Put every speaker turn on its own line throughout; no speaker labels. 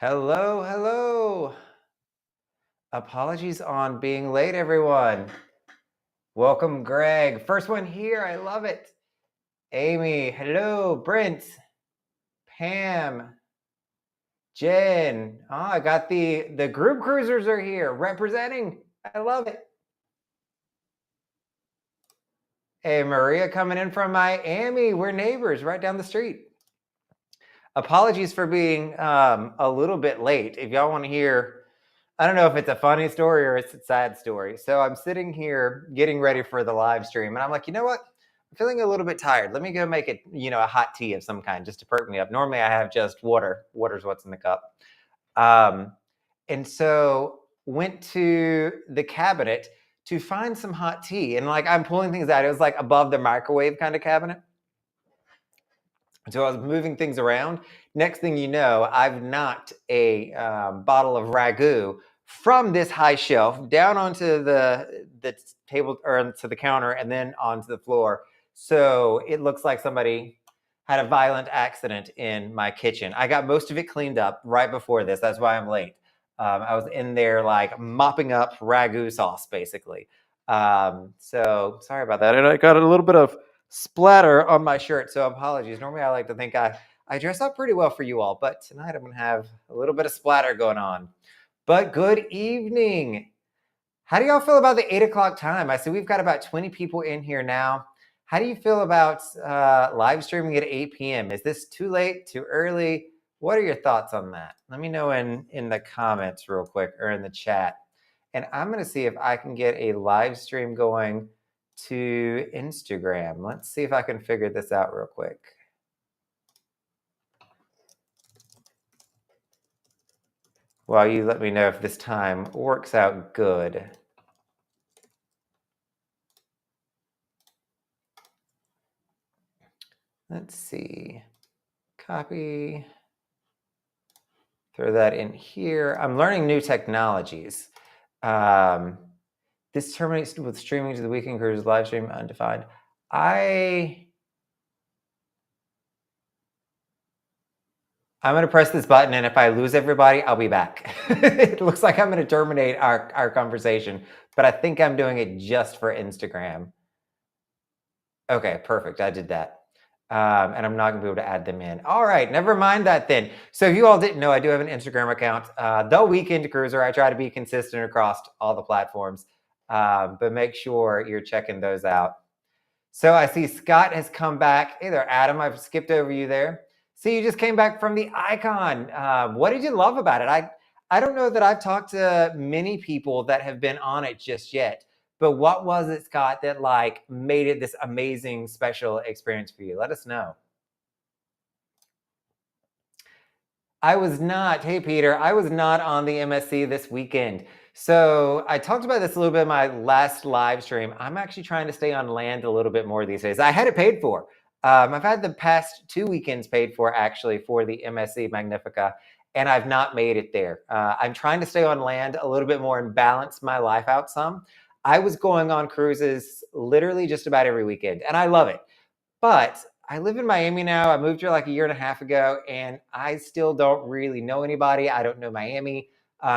Hello, hello. Apologies on being late, everyone. Welcome, Greg. First one here. I love it. Amy, hello. Brent, Pam, Jen. Oh, I got the group cruisers are here representing. I love it. Hey, Maria coming in from Miami. We're neighbors right down the street. Apologies for being a little bit late. If y'all want to hear, I don't know if it's a funny story or it's a sad story. So I'm sitting here getting ready for the live stream, and I'm like, you know what? I'm feeling a little bit tired. Let me go make it, a hot tea of some kind just to perk me up. Normally I have just water. Water's what's in the cup. And so went to the cabinet to find some hot tea. And like I'm pulling things out. It was like above the microwave kind of cabinet. So I was moving things around. Next thing you know, I've knocked a bottle of ragu from this high shelf down onto the table or onto the counter and then onto the floor. So it looks like somebody had a violent accident in my kitchen. I got most of it cleaned up right before this. That's why I'm late. I was in there like mopping up ragu sauce, basically. So sorry about that. And I got a little bit of splatter on my shirt, so apologies. Normally I like to think I dress up pretty well for you all, but tonight I'm gonna have a little bit of splatter going on. But good evening. How do y'all feel about the 8 o'clock time? I see we've got about 20 people in here now. How do you feel about live streaming at 8 p.m.? Is this too late, too early? What are your thoughts on that? Let me know in the comments real quick or in the chat. And I'm gonna see if I can get a live stream going to Instagram. Let's see if I can figure this out real quick. While you let me know if this time works out good. Let's see. Copy. Throw that in here. I'm learning new technologies. This terminates with streaming to the weekend cruise live stream undefined. I'm going to press this button, and if I lose everybody, I'll be back. It looks like I'm going to terminate our conversation, but I think I'm doing it just for Instagram. Okay, perfect. I did that. And I'm not going to be able to add them in. All right, never mind that then. So if you all didn't know, I do have an Instagram account, The Weekend Cruiser. I try to be consistent across all the platforms, but make sure you're checking those out. So I see Scott has come back. Hey there, Adam. I've skipped over you there. See, you just came back from the icon. What did you love about it? I don't know that I've talked to many people that have been on it just yet. But what was it, Scott, that like made it this amazing special experience for you? Let us know. I was not, hey Peter, I was not on the MSC this weekend. So I talked about this a little bit in my last live stream. I'm actually trying to stay on land a little bit more these days. I had it paid for. I've had the past 2 weekends paid for actually for the MSC Magnifica, and I've not made it there. I'm trying to stay on land a little bit more and balance my life out some. I was going on cruises literally just about every weekend, and I love it. But I live in Miami now. I moved here like a year and a half ago, and I still don't really know anybody. I don't know Miami.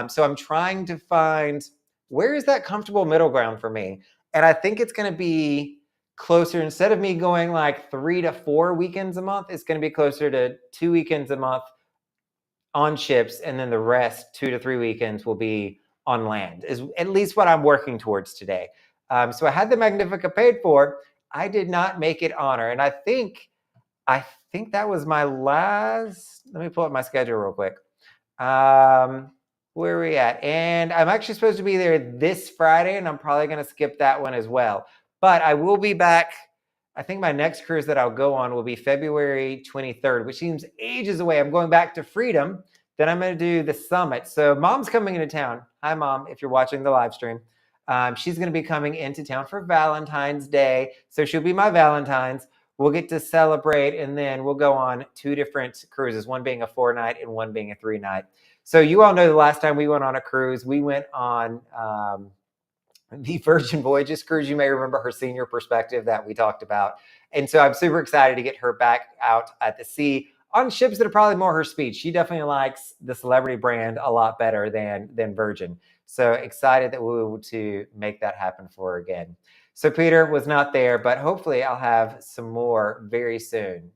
So I'm trying to find where is that comfortable middle ground for me. And I think it's going to be closer, instead of me going like 3 to 4 weekends a month, it's going to be closer to 2 weekends a month on ships. And then the rest, 2 to 3 weekends, will be on land, is at least what I'm working towards today. So I had the Magnifica paid for. I did not make it honor. And I think that was my last. Let me pull up my schedule real quick. Where are we at? And I'm actually supposed to be there this Friday, and I'm probably going to skip that one as well. But I will be back. I think my next cruise that I'll go on will be February 23rd, which seems ages away. I'm going back to Freedom. Then I'm going to do the summit. So Mom's coming into town. Hi, Mom, if you're watching the live stream. She's going to be coming into town for Valentine's Day. So she'll be my Valentine's. We'll get to celebrate, and then we'll go on 2 different cruises, one being a 4-night and one being a 3-night. So you all know the last time we went on a cruise, we went on the Virgin Voyages cruise. You may remember her senior perspective that we talked about. And so I'm super excited to get her back out at the sea on ships that are probably more her speed. She definitely likes the celebrity brand a lot better than Virgin. So excited that we were able to make that happen for her again. So Peter was not there, but hopefully I'll have some more very soon.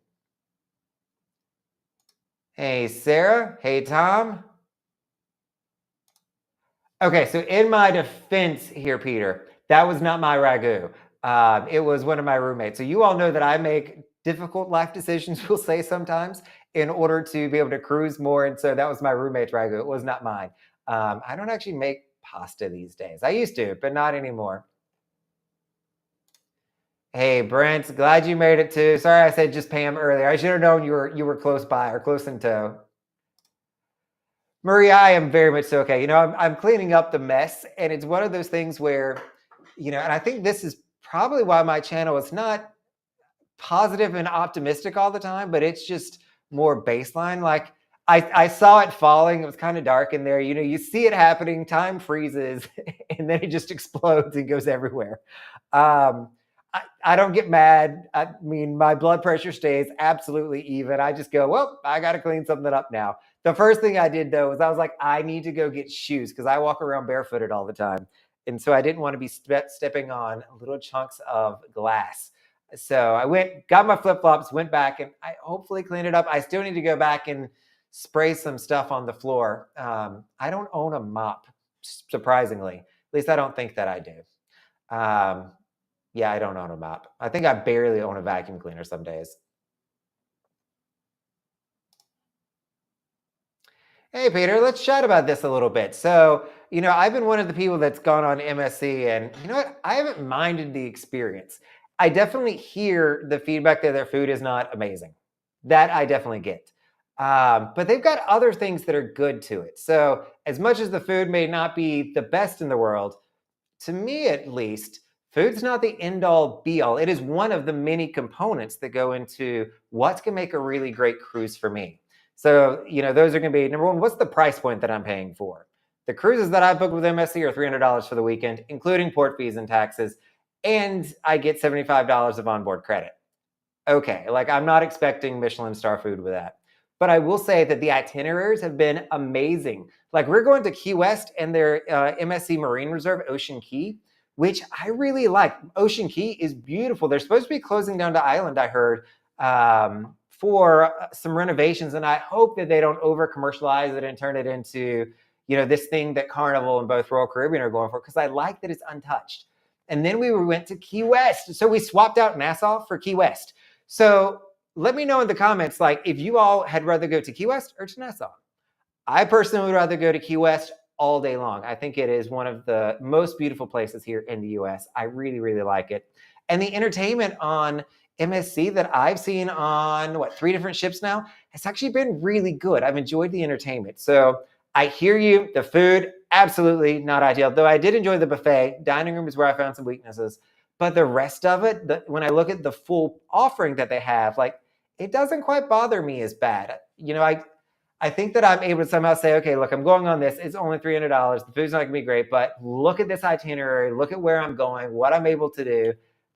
Hey, Sarah. Hey, Tom. Okay, so in my defense here, Peter, that was not my ragu. It was one of my roommates. So you all know that I make difficult life decisions, we'll say sometimes, in order to be able to cruise more. And so that was my roommate's ragu. It was not mine. I don't actually make pasta these days. I used to, but not anymore. Hey, Brent, glad you made it too. Sorry I said just Pam earlier. I should have known you were close by or close in tow. Maria, I am very much so okay. I'm cleaning up the mess, and it's one of those things where, and I think this is probably why my channel is not positive and optimistic all the time, but it's just more baseline. Like I saw it falling. It was kind of dark in there. You see it happening, time freezes, and then it just explodes and goes everywhere. I don't get mad. I mean, my blood pressure stays absolutely even. I just go, well, I got to clean something up now. The first thing I did, though, was I was like, I need to go get shoes because I walk around barefooted all the time. And so I didn't want to be stepping on little chunks of glass. So I went, got my flip-flops, went back, and I hopefully cleaned it up. I still need to go back and spray some stuff on the floor. I don't own a mop, surprisingly. At least I don't think that I do. Yeah, I don't own a mop. I think I barely own a vacuum cleaner some days. Hey, Peter, let's chat about this a little bit. So, I've been one of the people that's gone on MSC, and you know what? I haven't minded the experience. I definitely hear the feedback that their food is not amazing. That I definitely get. But they've got other things that are good to it. So, as much as the food may not be the best in the world, to me at least, food's not the end all be all. It is one of the many components that go into what's going to make a really great cruise for me. So, those are going to be number one, what's the price point that I'm paying for? The cruises that I booked with MSC are $300 for the weekend, including port fees and taxes, and I get $75 of onboard credit. Okay, I'm not expecting Michelin star food with that. But I will say that the itineraries have been amazing. We're going to Key West and their MSC Marine Reserve, Ocean Key, which I really like. Ocean Key is beautiful. They're supposed to be closing down the island, I heard, for some renovations. And I hope that they don't over commercialize it and turn it into, this thing that Carnival and both Royal Caribbean are going for, because I like that it's untouched. And then we went to Key West. So we swapped out Nassau for Key West. So let me know in the comments, if you all had rather go to Key West or to Nassau. I personally would rather go to Key West all day long. I think it is one of the most beautiful places here in the US. I really, really like it. And the entertainment on MSC that I've seen on 3 different ships now has actually been really good. I've enjoyed the entertainment. So I hear you. The food, absolutely not ideal. Though I did enjoy the buffet. Dining room is where I found some weaknesses. But the rest of it, when I look at the full offering that they have, it doesn't quite bother me as bad. I think that I'm able to somehow say, okay, look, I'm going on this. It's only $300. The food's not going to be great, but look at this itinerary. Look at where I'm going, what I'm able to do.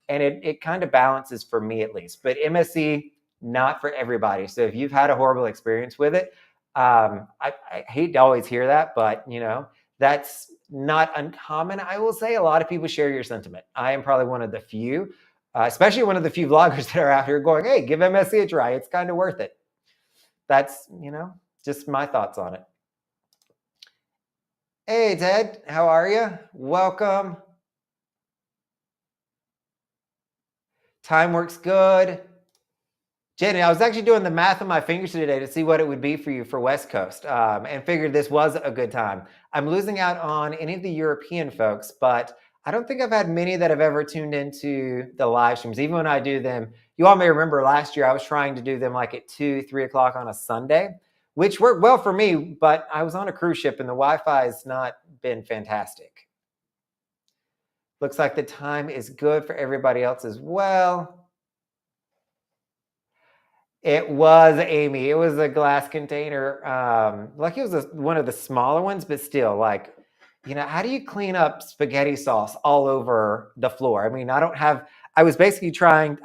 And it kind of balances for me at least. But MSC, not for everybody. So if you've had a horrible experience with it, I hate to always hear that, but that's not uncommon. I will say a lot of people share your sentiment. I am probably one of the few, especially one of the few vloggers that are out here going, hey, give MSC a try. It's kind of worth it. That's, just my thoughts on it. Hey, Ted, how are you? Welcome. Time works good. Jenny, I was actually doing the math on my fingers today to see what it would be for you for West Coast, and figured this was a good time. I'm losing out on any of the European folks, but I don't think I've had many that have ever tuned into the live streams, even when I do them. You all may remember last year I was trying to do them at 2, 3 o'clock on a Sunday, which worked well for me, but I was on a cruise ship and the Wi-Fi has not been fantastic. Looks like the time is good for everybody else as well. It was, Amy. It was a glass container. It was one of the smaller ones, but still, how do you clean up spaghetti sauce all over the floor? I mean, I was basically trying,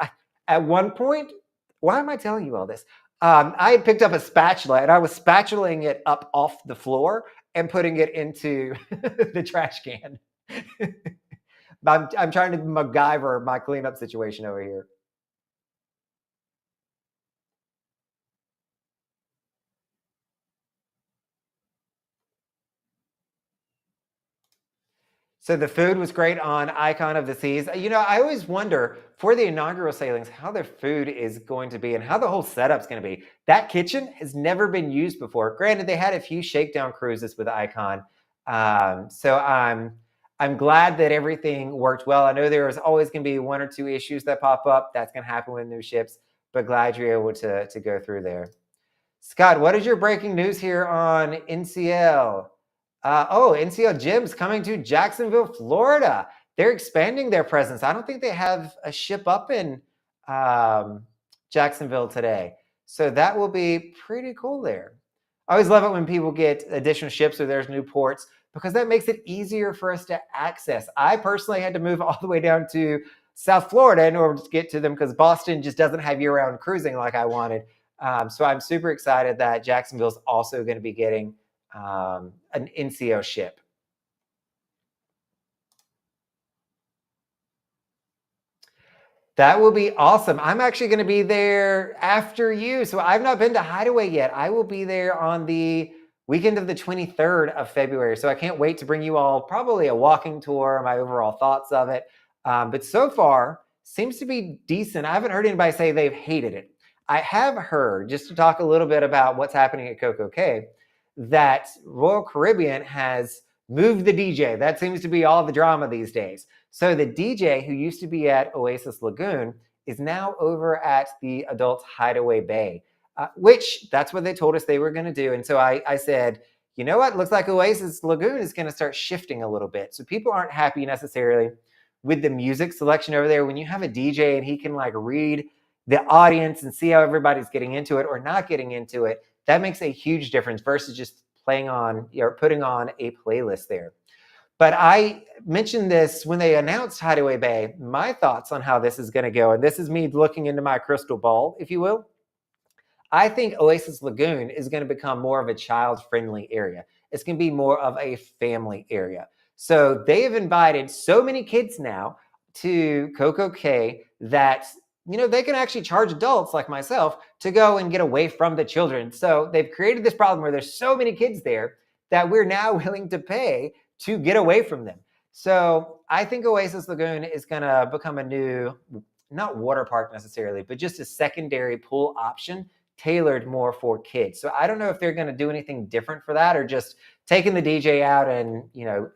at one point, why am I telling you all this? I had picked up a spatula and I was spatulaing it up off the floor and putting it into the trash can. I'm trying to MacGyver my cleanup situation over here. So the food was great on Icon of the Seas. I always wonder for the inaugural sailings how their food is going to be and how the whole setup's going to be. That kitchen has never been used before. Granted, they had a few shakedown cruises with Icon, so I'm glad that everything worked well. I know there is always going to be one or two issues that pop up. That's going to happen with new ships, but glad you're able to go through there. Scott, what is your breaking news here on NCL? NCL Gym's coming to Jacksonville, Florida. They're expanding their presence. I don't think they have a ship up in Jacksonville today. So that will be pretty cool there. I always love it when people get additional ships or there's new ports because that makes it easier for us to access. I personally had to move all the way down to South Florida in order to get to them because Boston just doesn't have year-round cruising like I wanted. So I'm super excited that Jacksonville's also going to be getting an NCO ship. That will be awesome. I'm actually going to be there after you. So I've not been to Hideaway yet. I will be there on the weekend of the 23rd of February. So I can't wait to bring you all probably a walking tour, my overall thoughts of it. But so far, seems to be decent. I haven't heard anybody say they've hated it. I have heard, just to talk a little bit about what's happening at CocoCay, that Royal Caribbean has moved the DJ. That seems to be all the drama these days. So the DJ who used to be at Oasis Lagoon is now over at the Adult Hideaway Bay, which that's what they told us they were going to do. And so I said, you know what? Looks like Oasis Lagoon is going to start shifting a little bit. So people aren't happy necessarily with the music selection over there. When you have a DJ and he can like read the audience and see how everybody's getting into it or not getting into it, that makes a huge difference versus just playing on or putting on a playlist there. But I mentioned this when they announced Hideaway Bay, my thoughts on how this is going to go. And this is me looking into my crystal ball, if you will. I think Oasis Lagoon is going to become more of a child-friendly area. It's going to be more of a family area. So they have invited so many kids now to CocoCay that they can actually charge adults like myself to go and get away from the children. So they've created this problem where there's so many kids there that we're now willing to pay to get away from them. So I think Oasis Lagoon is going to become a new, not water park necessarily, but just a secondary pool option tailored more for kids. So I don't know if they're going to do anything different for that or just taking the DJ out and,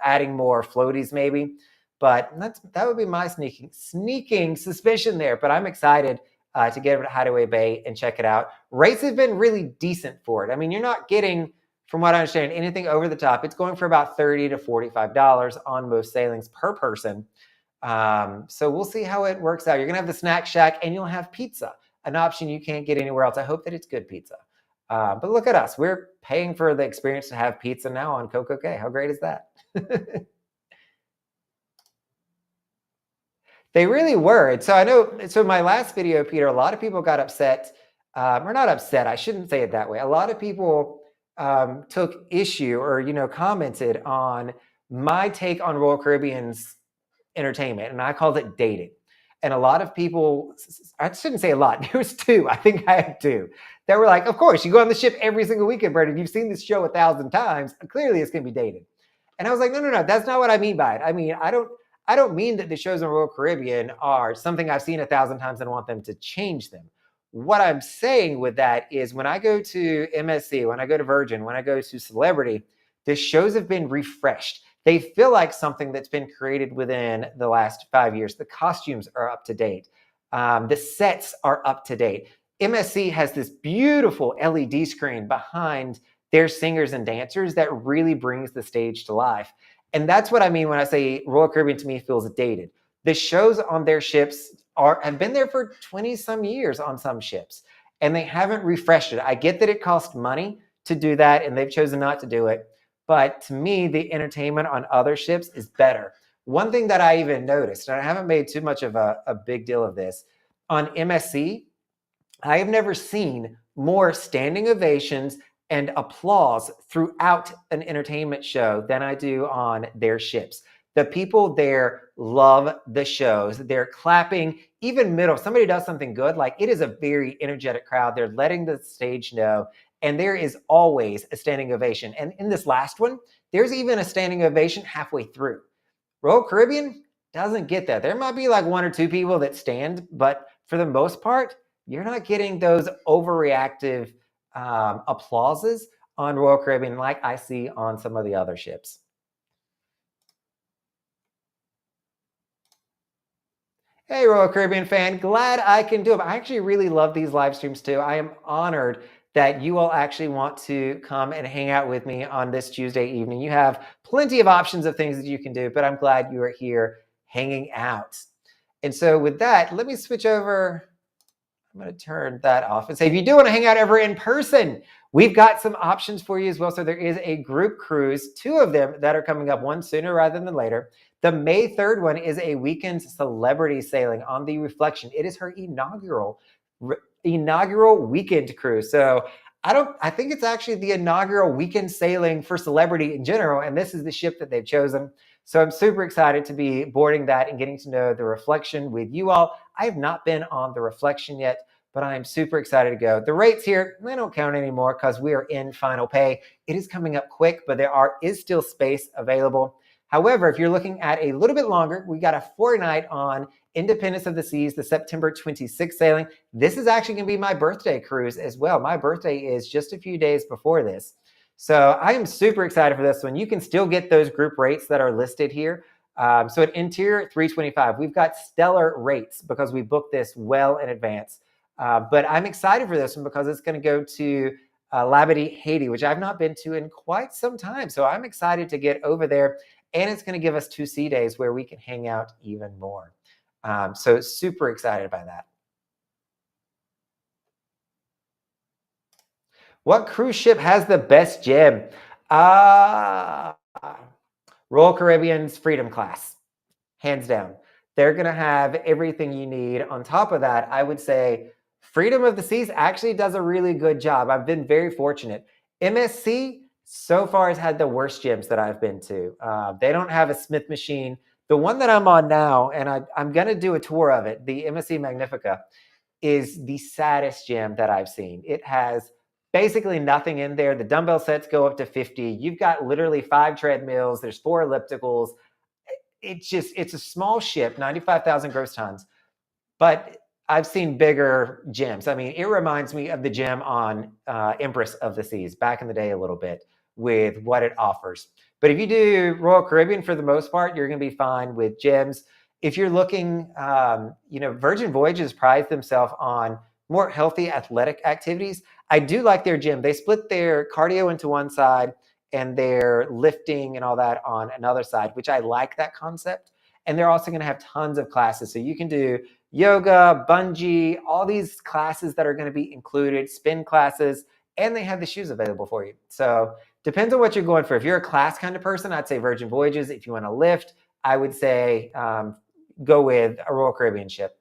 adding more floaties maybe. But that would be my sneaking suspicion there. But I'm excited to get over to Hideaway Bay and check it out. Rates have been really decent for it. I mean, you're not getting, from what I understand, anything over the top. It's going for about $30 to $45 on most sailings per person. So we'll see how it works out. You're going to have the snack shack and you'll have pizza, an option you can't get anywhere else. I hope that it's good pizza. But look at us. We're paying for the experience to have pizza now on CocoCay. How great is that? They really were. So I know, so my last video, Peter, a lot of people got upset, or not upset, I shouldn't say it that way. A lot of people took issue or, commented on my take on Royal Caribbean's entertainment, and I called it dating. And a lot of people, I shouldn't say a lot, there was two, I think I had two, that were like, of course, you go on the ship every single weekend, Brendan. You've seen this show 1,000 times. Clearly it's going to be dated. And I was like, no, that's not what I mean by it. I mean, I don't mean that the shows on Royal Caribbean are something I've seen 1,000 times and want them to change them. What I'm saying with that is when I go to MSC, when I go to Virgin, when I go to Celebrity, the shows have been refreshed. They feel like something that's been created within the last 5 years. The costumes are up to date. The sets are up to date. MSC has this beautiful LED screen behind their singers and dancers that really brings the stage to life. And that's what I mean when I say Royal Caribbean to me feels dated. The shows on their ships have been there for 20 some years on some ships, and they haven't refreshed it. I get that it costs money to do that, and they've chosen not to do it. But to me, the entertainment on other ships is better. One thing that I even noticed, and I haven't made too much of a big deal of this, on MSC, I have never seen more standing ovations and applause throughout an entertainment show than I do on their ships. The people there love the shows. They're clapping, even middle. If somebody does something good, like it is a very energetic crowd. They're letting the stage know. And there is always a standing ovation. And in this last one, there's even a standing ovation halfway through. Royal Caribbean doesn't get that. There might be like one or two people that stand, but for the most part, you're not getting those overreactive applauses on Royal Caribbean like I see on some of the other ships. Hey, Royal Caribbean fan, glad I can do it. I actually really love these live streams too. I am honored that you all actually want to come and hang out with me on this Tuesday evening. You have plenty of options of things that you can do, but I'm glad you are here hanging out. And so with that, let me switch over. I'm going to turn that off and say, if you do want to hang out ever in person, we've got some options for you as well. So there is a group cruise, 2 of them that are coming up, one sooner rather than later. The May 3rd one is a weekend celebrity sailing on the Reflection. It is her inaugural weekend cruise. So I think it's actually the inaugural weekend sailing for celebrity in general. And this is the ship that they've chosen. So I'm super excited to be boarding that and getting to know the Reflection with you all. I have not been on the Reflection yet, but I am super excited to go. The rates here, they don't count anymore because we are in final pay. It is coming up quick, but there is still space available. However, if you're looking at a little bit longer, we got a 4-night on Independence of the Seas, the September 26th sailing. This is actually going to be my birthday cruise as well. My birthday is just a few days before this. So I am super excited for this one. You can still get those group rates that are listed here. So at interior, $325. We've got stellar rates because we booked this well in advance. But I'm excited for this one because it's going to go to Labadee, Haiti, which I've not been to in quite some time. So I'm excited to get over there. And it's going to give us 2 sea days where we can hang out even more. So super excited by that. What cruise ship has the best gem? Royal Caribbean's Freedom Class, hands down. They're going to have everything you need. On top of that, I would say Freedom of the Seas actually does a really good job. I've been very fortunate. MSC so far has had the worst gyms that I've been to. They don't have a Smith machine. The one that I'm on now, and I'm going to do a tour of it, the MSC Magnifica, is the saddest gym that I've seen. It has basically nothing in there. The dumbbell sets go up to 50. You've got literally 5 treadmills. There's 4 ellipticals. It's a small ship, 95,000 gross tons, but I've seen bigger gyms. I mean, it reminds me of the gym on Empress of the Seas back in the day a little bit with what it offers. But if you do Royal Caribbean, for the most part, you're going to be fine with gyms. If you're looking, Virgin Voyages prides themselves on more healthy athletic activities. I do like their gym. They split their cardio into one side and their lifting and all that on another side, which I like that concept. And they're also going to have tons of classes. So you can do yoga, bungee, all these classes that are going to be included, spin classes, and they have the shoes available for you. So depends on what you're going for. If you're a class kind of person, I'd say Virgin Voyages. If you want to lift, I would say go with a Royal Caribbean ship.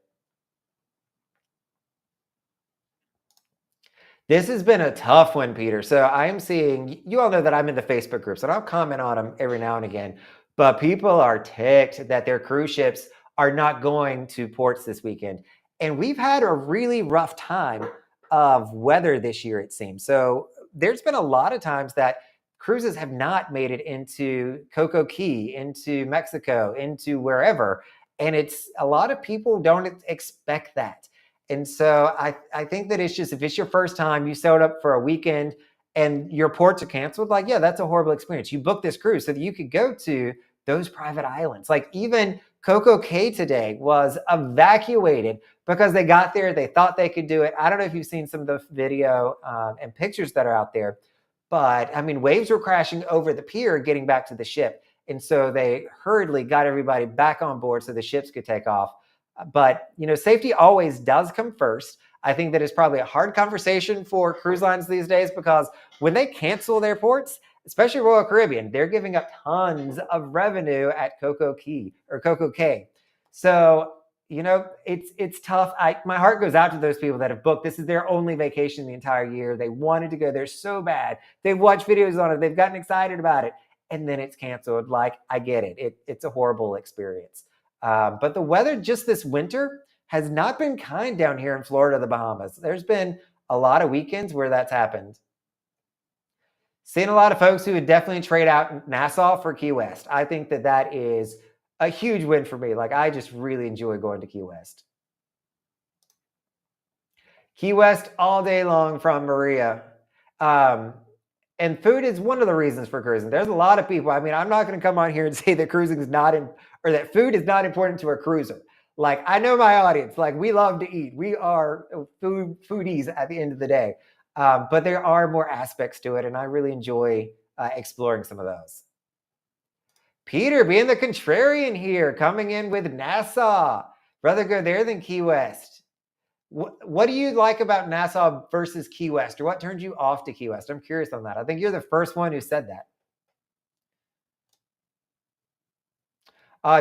This has been a tough one, Peter. So I am seeing, you all know that I'm in the Facebook groups and I'll comment on them every now and again, but people are ticked that their cruise ships are not going to ports this weekend. And we've had a really rough time of weather this year, it seems. So there's been a lot of times that cruises have not made it into CocoCay, into Mexico, into wherever. And it's a lot of people don't expect that. And so I think that it's just, if it's your first time, you sailed up for a weekend and your ports are canceled, like, yeah, that's a horrible experience. You booked this cruise so that you could go to those private islands. Like even CocoCay today was evacuated because they got there, they thought they could do it. I don't know if you've seen some of the video and pictures that are out there, but I mean, waves were crashing over the pier getting back to the ship. And so they hurriedly got everybody back on board so the ships could take off. But, safety always does come first. I think that is probably a hard conversation for cruise lines these days because when they cancel their ports, especially Royal Caribbean, they're giving up tons of revenue at CocoCay. So, it's tough. My heart goes out to those people that have booked. This is their only vacation the entire year. They wanted to go there so bad. They've watched videos on it. They've gotten excited about it, and then it's canceled. Like, I get it. It's a horrible experience. But the weather just this winter has not been kind down here in Florida, the Bahamas. There's been a lot of weekends where that's happened. Seen a lot of folks who would definitely trade out Nassau for Key West. I think that is a huge win for me. Like, I just really enjoy going to Key West. Key West all day long from Maria. And food is one of the reasons for cruising. There's a lot of people. I mean, I'm not going to come on here and say that cruising is not or that food is not important to a cruiser. Like, I know my audience. Like, we love to eat. We are foodies at the end of the day. But there are more aspects to it, and I really enjoy exploring some of those. Peter, being the contrarian here, coming in with Nassau. Rather go there than Key West. What do you like about Nassau versus Key West, or what turned you off to Key West? I'm curious on that. I think you're the first one who said that.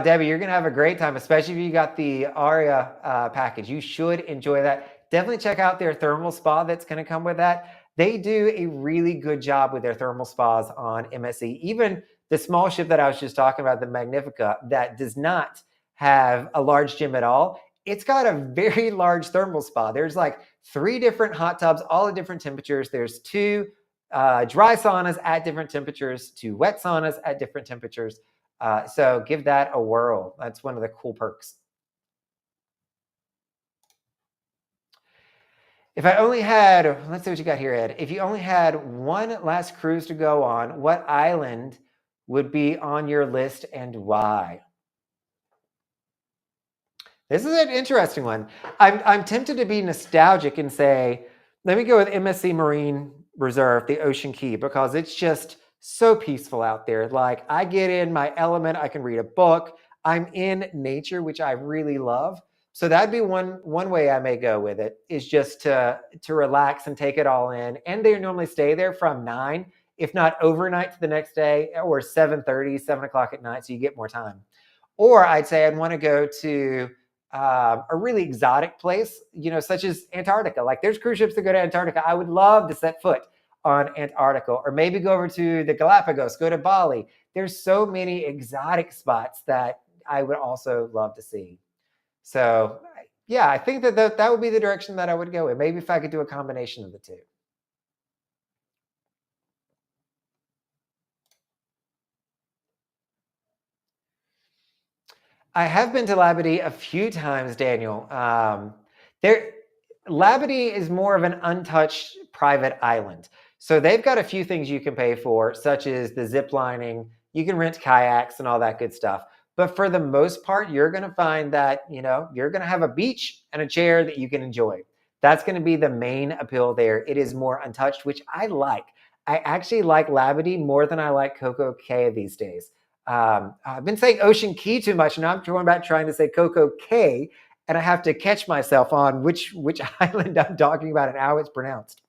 Debbie, you're going to have a great time, especially if you got the Aria package. You should enjoy that. Definitely check out their thermal spa that's going to come with that. They do a really good job with their thermal spas on MSC. Even the small ship that I was just talking about, the Magnifica, that does not have a large gym at all, it's got a very large thermal spa. There's like 3 different hot tubs, all at different temperatures. There's 2 dry saunas at different temperatures, 2 wet saunas at different temperatures. So give that a whirl. That's one of the cool perks. If I only had, let's see what you got here, Ed. If you only had one last cruise to go on, what island would be on your list and why? This is an interesting one. I'm tempted to be nostalgic and say, let me go with MSC Marine Reserve, the Ocean Key, because it's just so peaceful out there. Like, I get in my element. I can read a book. I'm in nature, which I really love. So that'd be one way I may go with it, is just to relax and take it all in. And they normally stay there from 9, if not overnight to the next day, or 7:30, 7 o'clock at night, so you get more time. Or I'd say I'd want to go to a really exotic place, such as Antarctica. Like, there's cruise ships that go to Antarctica. I would love to set foot on Antarctica, or maybe go over to the Galapagos, go to Bali. There's so many exotic spots that I would also love to see. So yeah, I think that would be the direction that I would go in. Maybe if I could do a combination of the two. I have been to Labadee a few times, Daniel. Labadee is more of an untouched private island. So they've got a few things you can pay for, such as the zip lining. You can rent kayaks and all that good stuff. But for the most part, you're going to find that, you're going to have a beach and a chair that you can enjoy. That's going to be the main appeal there. It is more untouched, which I like. I actually like Labadee more than I like CocoCay these days. I've been saying Ocean Key too much, and now I'm going about trying to say CocoCay, and I have to catch myself on which island I'm talking about and how it's pronounced.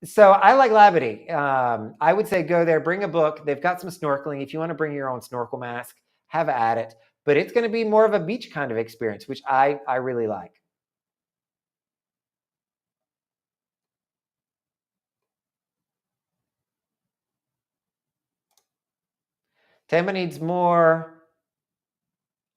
So I like Labadee. I would say go there, bring a book. They've got some snorkeling. If you want to bring your own snorkel mask, have at it. But it's going to be more of a beach kind of experience, which I really like. Tampa needs more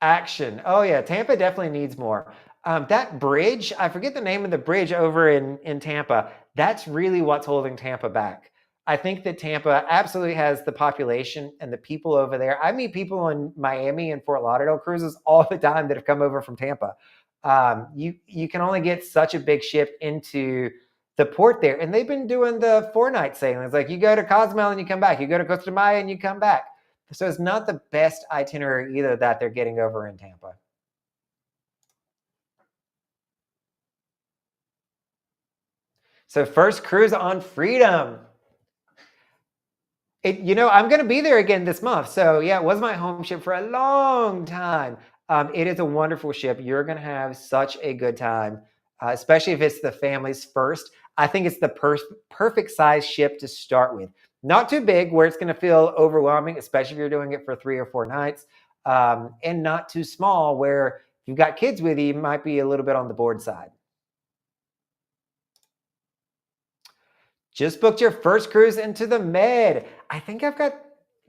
action. Oh yeah, Tampa definitely needs more. That bridge, I forget the name of the bridge over in Tampa. That's really what's holding Tampa back. I think that Tampa absolutely has the population and the people over there. I meet people in Miami and Fort Lauderdale cruises all the time that have come over from Tampa. You can only get such a big ship into the port there, and they've been doing the 4-night sailings. Like, you go to Cozumel and you come back. You go to Costa Maya and you come back. So it's not the best itinerary either that they're getting over in Tampa. So first cruise on Freedom. I'm going to be there again this month. So yeah, it was my home ship for a long time. It is a wonderful ship. You're going to have such a good time, especially if it's the family's first. I think it's the perfect size ship to start with. Not too big where it's going to feel overwhelming, especially if you're doing it for 3 or 4 nights. and not too small where if you've got kids with you, you might be a little bit on the board side. Just booked your first cruise into the Med. I think I've got,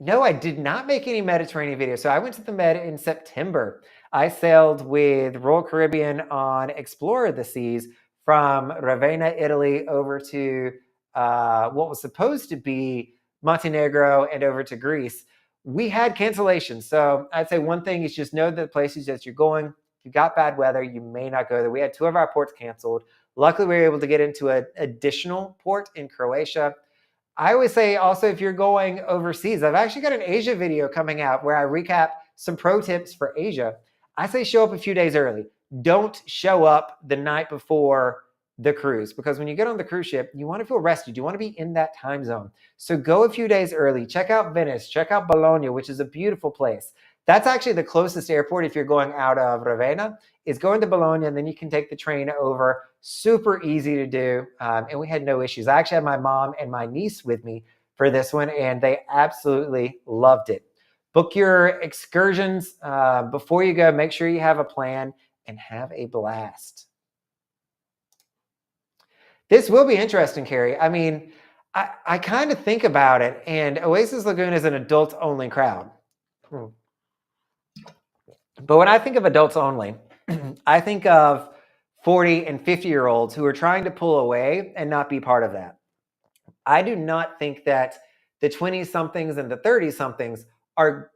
no, I did not make any Mediterranean videos. So I went to the Med in September. I sailed with Royal Caribbean on Explore the Seas from Ravenna, Italy, over to what was supposed to be Montenegro and over to Greece. We had cancellations. So I'd say one thing is just know the places that you're going. If you got bad weather, you may not go there. We had 2 of our ports canceled. Luckily, we were able to get into an additional port in Croatia. I always say also, if you're going overseas, I've actually got an Asia video coming out where I recap some pro tips for Asia. I say show up a few days early. Don't show up the night before the cruise, because when you get on the cruise ship, you want to feel rested. You want to be in that time zone. So go a few days early. Check out Venice. Check out Bologna, which is a beautiful place. That's actually the closest airport if you're going out of Ravenna, is going to Bologna, and then you can take the train over. Super easy to do, and we had no issues. I actually had my mom and my niece with me for this one, and they absolutely loved it. Book your excursions before you go. Make sure you have a plan and have a blast. This will be interesting, Carrie. I mean, I kind of think about it, and Oasis Lagoon is an adults-only crowd. But when I think of adults only, I think of 40 and 50-year-olds who are trying to pull away and not be part of that. I do not think that the 20-somethings and the 30-somethings are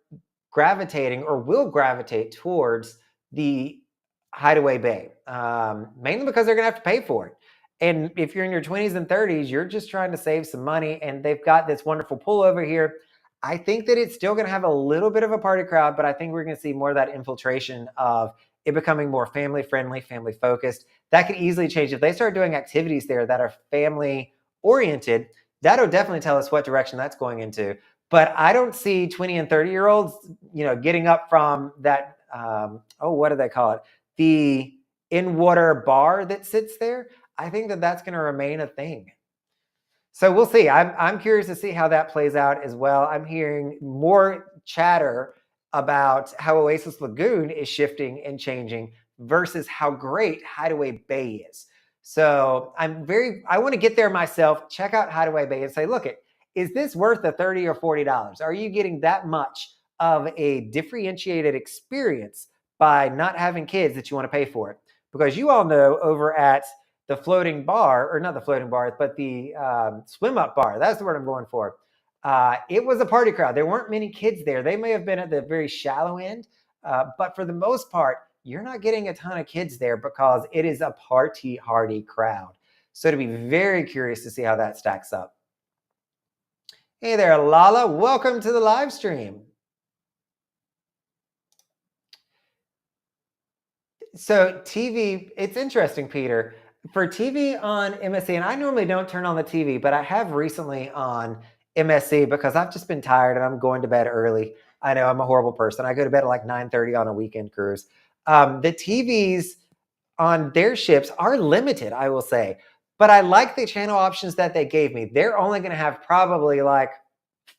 gravitating or will gravitate towards the Hideaway Bay, mainly because they're going to have to pay for it. And if you're in your 20s and 30s, you're just trying to save some money, and they've got this wonderful pool over here. I think that it's still going to have a little bit of a party crowd, but I think we're going to see more of that infiltration of it becoming more family friendly, family focused. That could easily change if they start doing activities there that are family oriented. That'll definitely tell us what direction that's going into. But I don't see 20 and 30-year-olds, getting up from that. What do they call it? The in-water bar that sits there. I think that that's going to remain a thing. So we'll see. I'm curious to see how that plays out as well. I'm hearing more chatter about how Oasis Lagoon is shifting and changing versus how great Hideaway Bay is. So I want to get there myself, check out Hideaway Bay and say, look, is this worth the $30 or $40? Are you getting that much of a differentiated experience by not having kids that you want to pay for it? Because you all know over at the floating bar, or not the floating bar, but the swim up bar. That's the word I'm going for. It was a party crowd. There weren't many kids there. They may have been at the very shallow end, but for the most part, you're not getting a ton of kids there because it is a party hardy crowd. So to be very curious to see how that stacks up. Hey there, Lala. Welcome to the live stream. So TV, it's interesting, Peter. For TV on MSC, and I normally don't turn on the TV, but I have recently on MSC because I've just been tired and I'm going to bed early. I know I'm a horrible person. I go to bed at like 9:30 on a weekend cruise. The TVs on their ships are limited, I will say, but I like the channel options that they gave me. They're only going to have probably like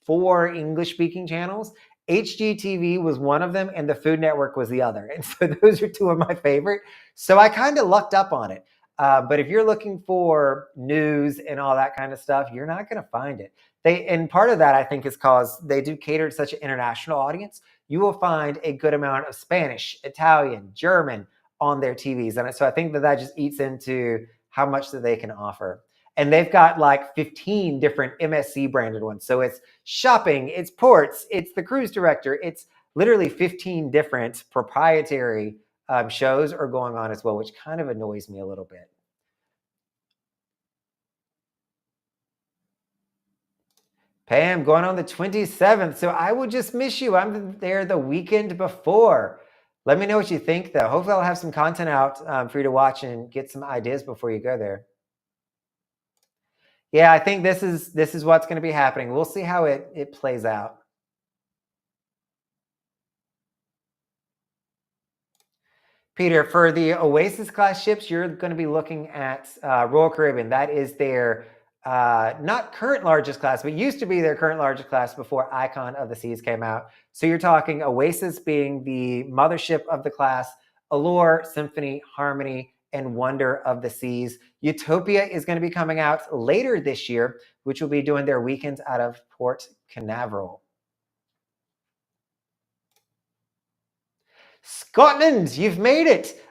4 English-speaking channels. HGTV was one of them, and the Food Network was the other. And so those are 2 of my favorite. So I kind of lucked up on it. But if you're looking for news and all that kind of stuff, you're not going to find it. And part of that, I think, is because they do cater to such an international audience. You will find a good amount of Spanish, Italian, German on their TVs. And so I think that just eats into how much that they can offer. And they've got like 15 different MSC branded ones. So it's shopping, it's ports, it's the cruise director. It's literally 15 different proprietary shows are going on as well, which kind of annoys me a little bit. Pam, going on the 27th. So I will just miss you. I'm there the weekend before. Let me know what you think, though. Hopefully I'll have some content out for you to watch and get some ideas before you go there. Yeah, I think this is what's going to be happening. We'll see how it plays out. Peter, for the Oasis class ships, you're going to be looking at Royal Caribbean. That is their not current largest class, but used to be their current largest class before Icon of the Seas came out. So you're talking Oasis being the mothership of the class, Allure, Symphony, Harmony, and Wonder of the Seas. Utopia is going to be coming out later this year, which will be doing their weekends out of Port Canaveral. Scotland, you've made it.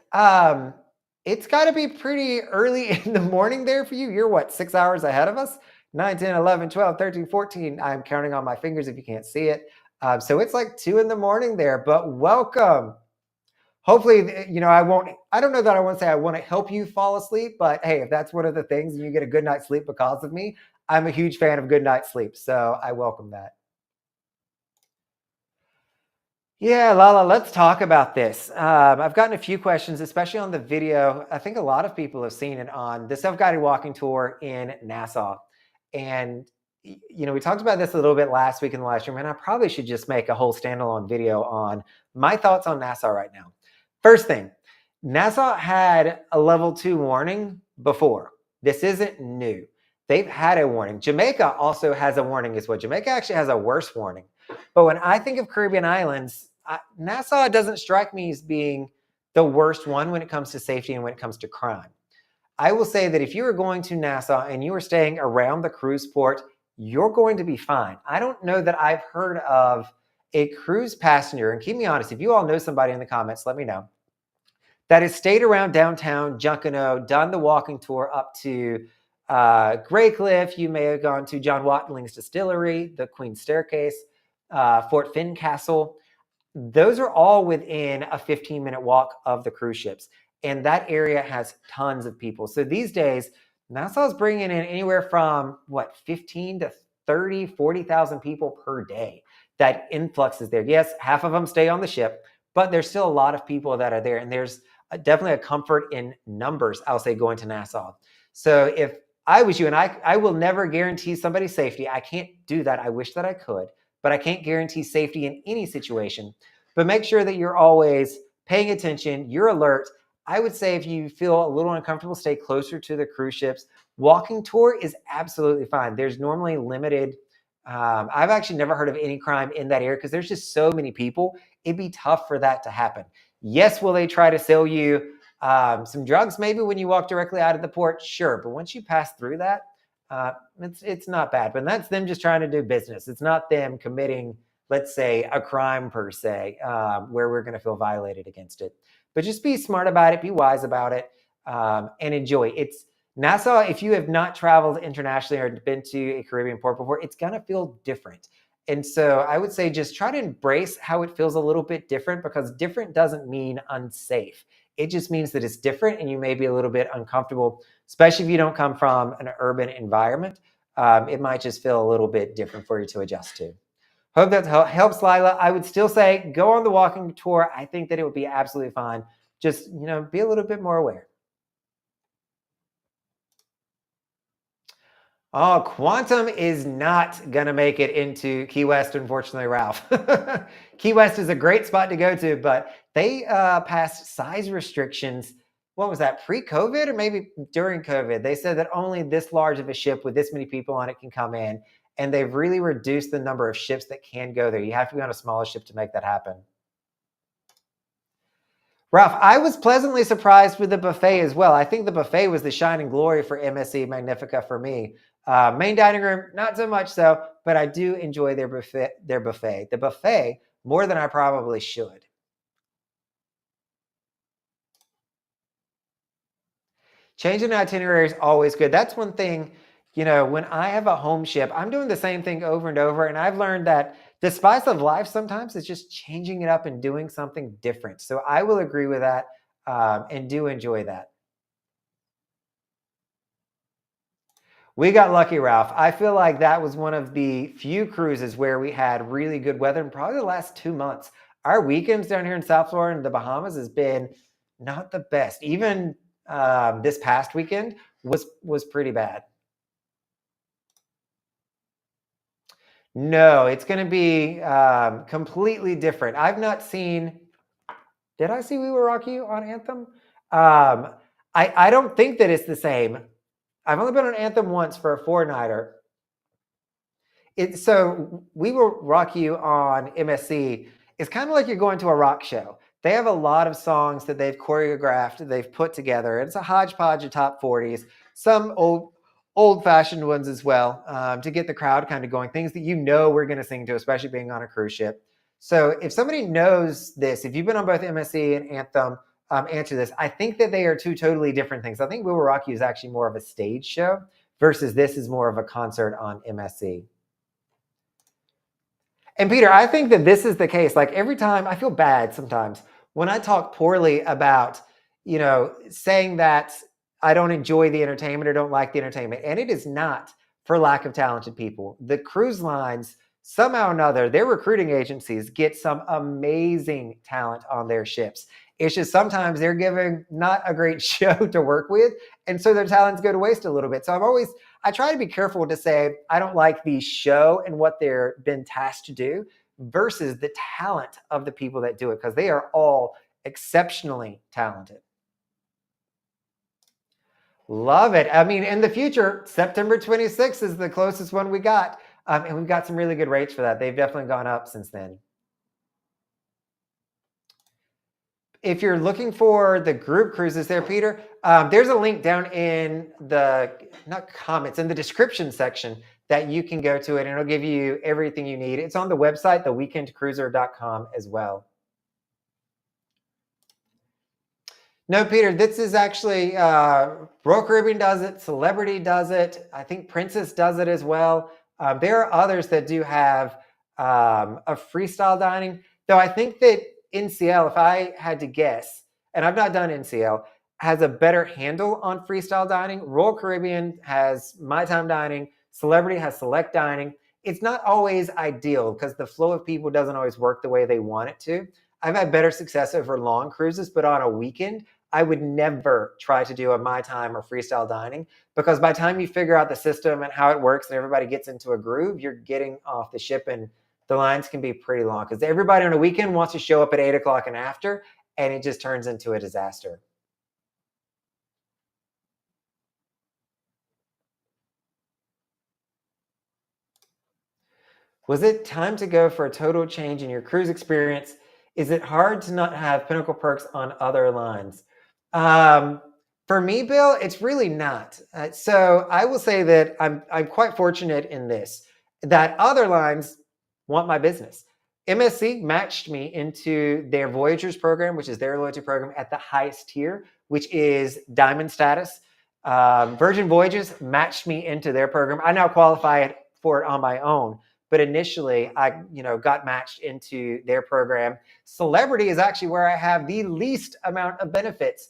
It's got to be pretty early in the morning there for you. You're what, 6 hours ahead of us? 9, 10, 11, 12, 13, 14. I'm counting on my fingers if you can't see it. So it's like 2 in the morning there, but welcome. Hopefully, I don't know that I want to say I want to help you fall asleep, but hey, if that's one of the things and you get a good night's sleep because of me, I'm a huge fan of good night's sleep. So I welcome that. Yeah, Lala, let's talk about this. I've gotten a few questions, especially on the video. I think a lot of people have seen it on the self-guided walking tour in Nassau. And, we talked about this a little bit last week in the live stream, and I probably should just make a whole standalone video on my thoughts on Nassau right now. First thing, Nassau had a level 2 warning before. This isn't new. They've had a warning. Jamaica also has a warning as well. Jamaica actually has a worse warning. But when I think of Caribbean islands, Nassau doesn't strike me as being the worst one when it comes to safety and when it comes to crime. I will say that if you are going to Nassau and you are staying around the cruise port, you're going to be fine. I don't know that I've heard of a cruise passenger, and keep me honest, if you all know somebody in the comments, let me know, that has stayed around downtown Junkanoo, done the walking tour up to Grey Cliff. You may have gone to John Watling's Distillery, the Queen's Staircase, Fort Fincastle. Those are all within a 15-minute walk of the cruise ships. And that area has tons of people. So these days, Nassau's bringing in anywhere from, 15 to 30, 40,000 people per day. That influx is there. Yes, half of them stay on the ship, but there's still a lot of people that are there. And there's definitely a comfort in numbers, I'll say, going to Nassau. So if I was you, and I will never guarantee somebody's safety. I can't do that. I wish that I could. But I can't guarantee safety in any situation. But make sure that you're always paying attention, you're alert. I would say if you feel a little uncomfortable, stay closer to the cruise ships. Walking tour is absolutely fine. There's normally limited. I've actually never heard of any crime in that area because there's just so many people. It'd be tough for that to happen. Yes, will they try to sell you some drugs maybe when you walk directly out of the port? Sure. But once you pass through that, it's not bad, but that's them just trying to do business. It's not them committing, let's say, a crime per se, where we're going to feel violated against it. But just be smart about it, be wise about it, and enjoy. It's Nassau. If you have not traveled internationally or been to a Caribbean port before, it's going to feel different. And so I would say just try to embrace how it feels a little bit different, because different doesn't mean unsafe. It just means that it's different and you may be a little bit uncomfortable, especially if you don't come from an urban environment. It might just feel a little bit different for you to adjust to. Hope that helps, Lila. I would still say go on the walking tour. I think that it would be absolutely fine. Just, be a little bit more aware. Oh, Quantum is not going to make it into Key West, unfortunately, Ralph. Key West is a great spot to go to, but they passed size restrictions. What was that, pre-COVID or maybe during COVID? They said that only this large of a ship with this many people on it can come in, and they've really reduced the number of ships that can go there. You have to be on a smaller ship to make that happen. Ralph, I was pleasantly surprised with the buffet as well. I think the buffet was the shining glory for MSC Magnifica for me. Main dining room, not so much so, but I do enjoy their buffet. The buffet more than I probably should. Changing itinerary is always good. That's one thing, when I have a home ship, I'm doing the same thing over and over. And I've learned that the spice of life sometimes is just changing it up and doing something different. So I will agree with that and do enjoy that. We got lucky, Ralph. I feel like that was one of the few cruises where we had really good weather in probably the last 2 months. Our weekends down here in South Florida and the Bahamas has been not the best. Even this past weekend was pretty bad. No, it's going to be completely different. I've not seen. Did I see We Will Rock You on Anthem? I don't think that it's the same. I've only been on Anthem once for a 4-nighter. So We Will Rock You on MSC is kind of like you're going to a rock show. They have a lot of songs that they've choreographed, they've put together. It's a hodgepodge of top 40s, some old-fashioned ones as well, to get the crowd kind of going. Things that we're going to sing to, especially being on a cruise ship. So if somebody knows this, if you've been on both MSC and Anthem, answer this. I think that they are two totally different things. I think We Will Rock You is actually more of a stage show versus this is more of a concert on MSC. And Peter, I think that this is the case. Like every time I feel bad sometimes when I talk poorly about, saying that I don't enjoy the entertainment or don't like the entertainment. And it is not for lack of talented people. The cruise lines, somehow or another, their recruiting agencies get some amazing talent on their ships. It's just sometimes they're giving not a great show to work with. And so their talents go to waste a little bit. So I try to be careful to say, I don't like the show and what they're been tasked to do versus the talent of the people that do it, because they are all exceptionally talented. Love it. I mean, in the future, September 26th is the closest one we got. And we've got some really good rates for that. They've definitely gone up since then. If you're looking for the group cruises there, Peter, there's a link down in the, not comments, in the description section that you can go to it, and it'll give you everything you need. It's on the website, theweekendcruiser.com as well. No, Peter, this is actually, Royal Caribbean does it, Celebrity does it, I think Princess does it as well. There are others that do have a freestyle dining, though I think that NCL, if I had to guess, and I've not done NCL, has a better handle on freestyle dining. Royal Caribbean has My Time Dining. Celebrity has Select Dining. It's not always ideal because the flow of people doesn't always work the way they want it to. I've had better success over long cruises, but on a weekend, I would never try to do a My Time or freestyle dining, because by the time you figure out the system and how it works and everybody gets into a groove, you're getting off the ship and the lines can be pretty long because everybody on a weekend wants to show up at 8 o'clock and after, and it just turns into a disaster. Was it time to go for a total change in your cruise experience? Is it hard to not have Pinnacle perks on other lines? For me, Bill, it's really not. So I will say that I'm quite fortunate in this, that other lines want my business. MSC matched me into their Voyagers program, which is their loyalty program at the highest tier, which is Diamond status. Virgin Voyages matched me into their program. I now qualify for it on my own, but initially I got matched into their program. Celebrity is actually where I have the least amount of benefits,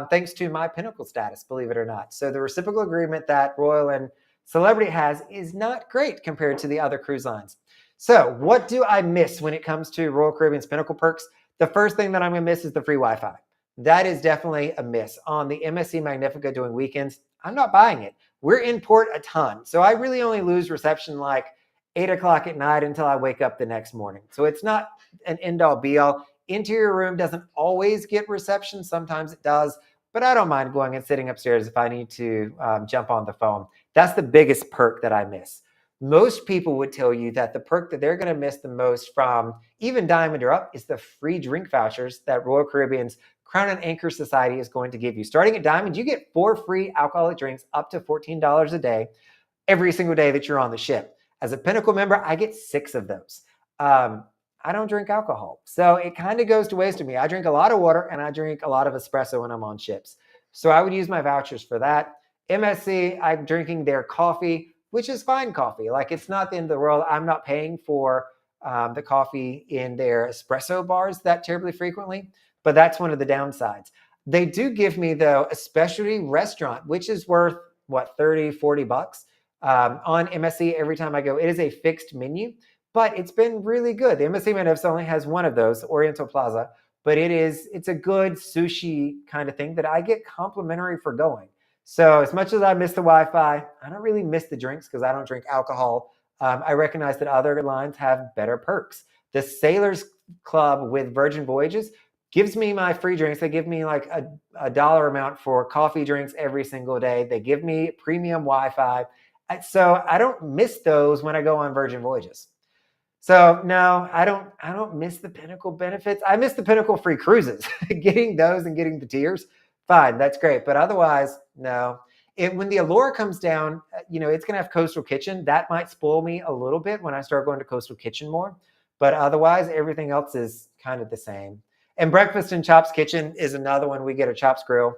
thanks to my Pinnacle status, believe it or not. So the reciprocal agreement that Royal and Celebrity has is not great compared to the other cruise lines. So what do I miss when it comes to Royal Caribbean's Pinnacle perks? The first thing that I'm going to miss is the free Wi-Fi. That is definitely a miss. On the MSC Magnifica doing weekends, I'm not buying it. We're in port a ton. So I really only lose reception like 8 o'clock at night until I wake up the next morning. So it's not an end-all be-all. Interior room doesn't always get reception. Sometimes it does. But I don't mind going and sitting upstairs if I need to jump on the phone. That's the biggest perk that I miss. Most people would tell you that the perk that they're going to miss the most from even Diamond or up is the free drink vouchers that Royal Caribbean's Crown and Anchor Society is going to give you. Starting at Diamond, you get 4 free alcoholic drinks up to $14 a day every single day that you're on the ship. As a Pinnacle member, I get 6 of those. I don't drink alcohol, so it kind of goes to waste to me. I drink a lot of water and I drink a lot of espresso when I'm on ships. So I would use my vouchers for that. MSC, I'm drinking their coffee, which is fine coffee. Like, it's not the end of the world. I'm not paying for the coffee in their espresso bars that terribly frequently, but that's one of the downsides. They do give me, though, a specialty restaurant, which is worth, what, 30, 40 bucks on MSC every time I go. It is a fixed menu, but it's been really good. The MSC Magnificent only has one of those, Oriental Plaza, but it's a good sushi kind of thing that I get complimentary for going. So as much as I miss the Wi-Fi, I don't really miss the drinks because I don't drink alcohol. I recognize that other lines have better perks. The Sailors Club with Virgin Voyages, gives me my free drinks. They give me like a dollar amount for coffee drinks every single day. They give me premium Wi-Fi. So I don't miss those when I go on Virgin Voyages. So no, I don't miss the Pinnacle benefits. I miss the Pinnacle free cruises. Getting those and getting the tiers, fine, that's great. But otherwise, no. When the Allure comes down, it's going to have Coastal Kitchen. That might spoil me a little bit when I start going to Coastal Kitchen more. But otherwise, everything else is kind of the same. And Breakfast in Chops Kitchen is another one. We get a Chops Grill.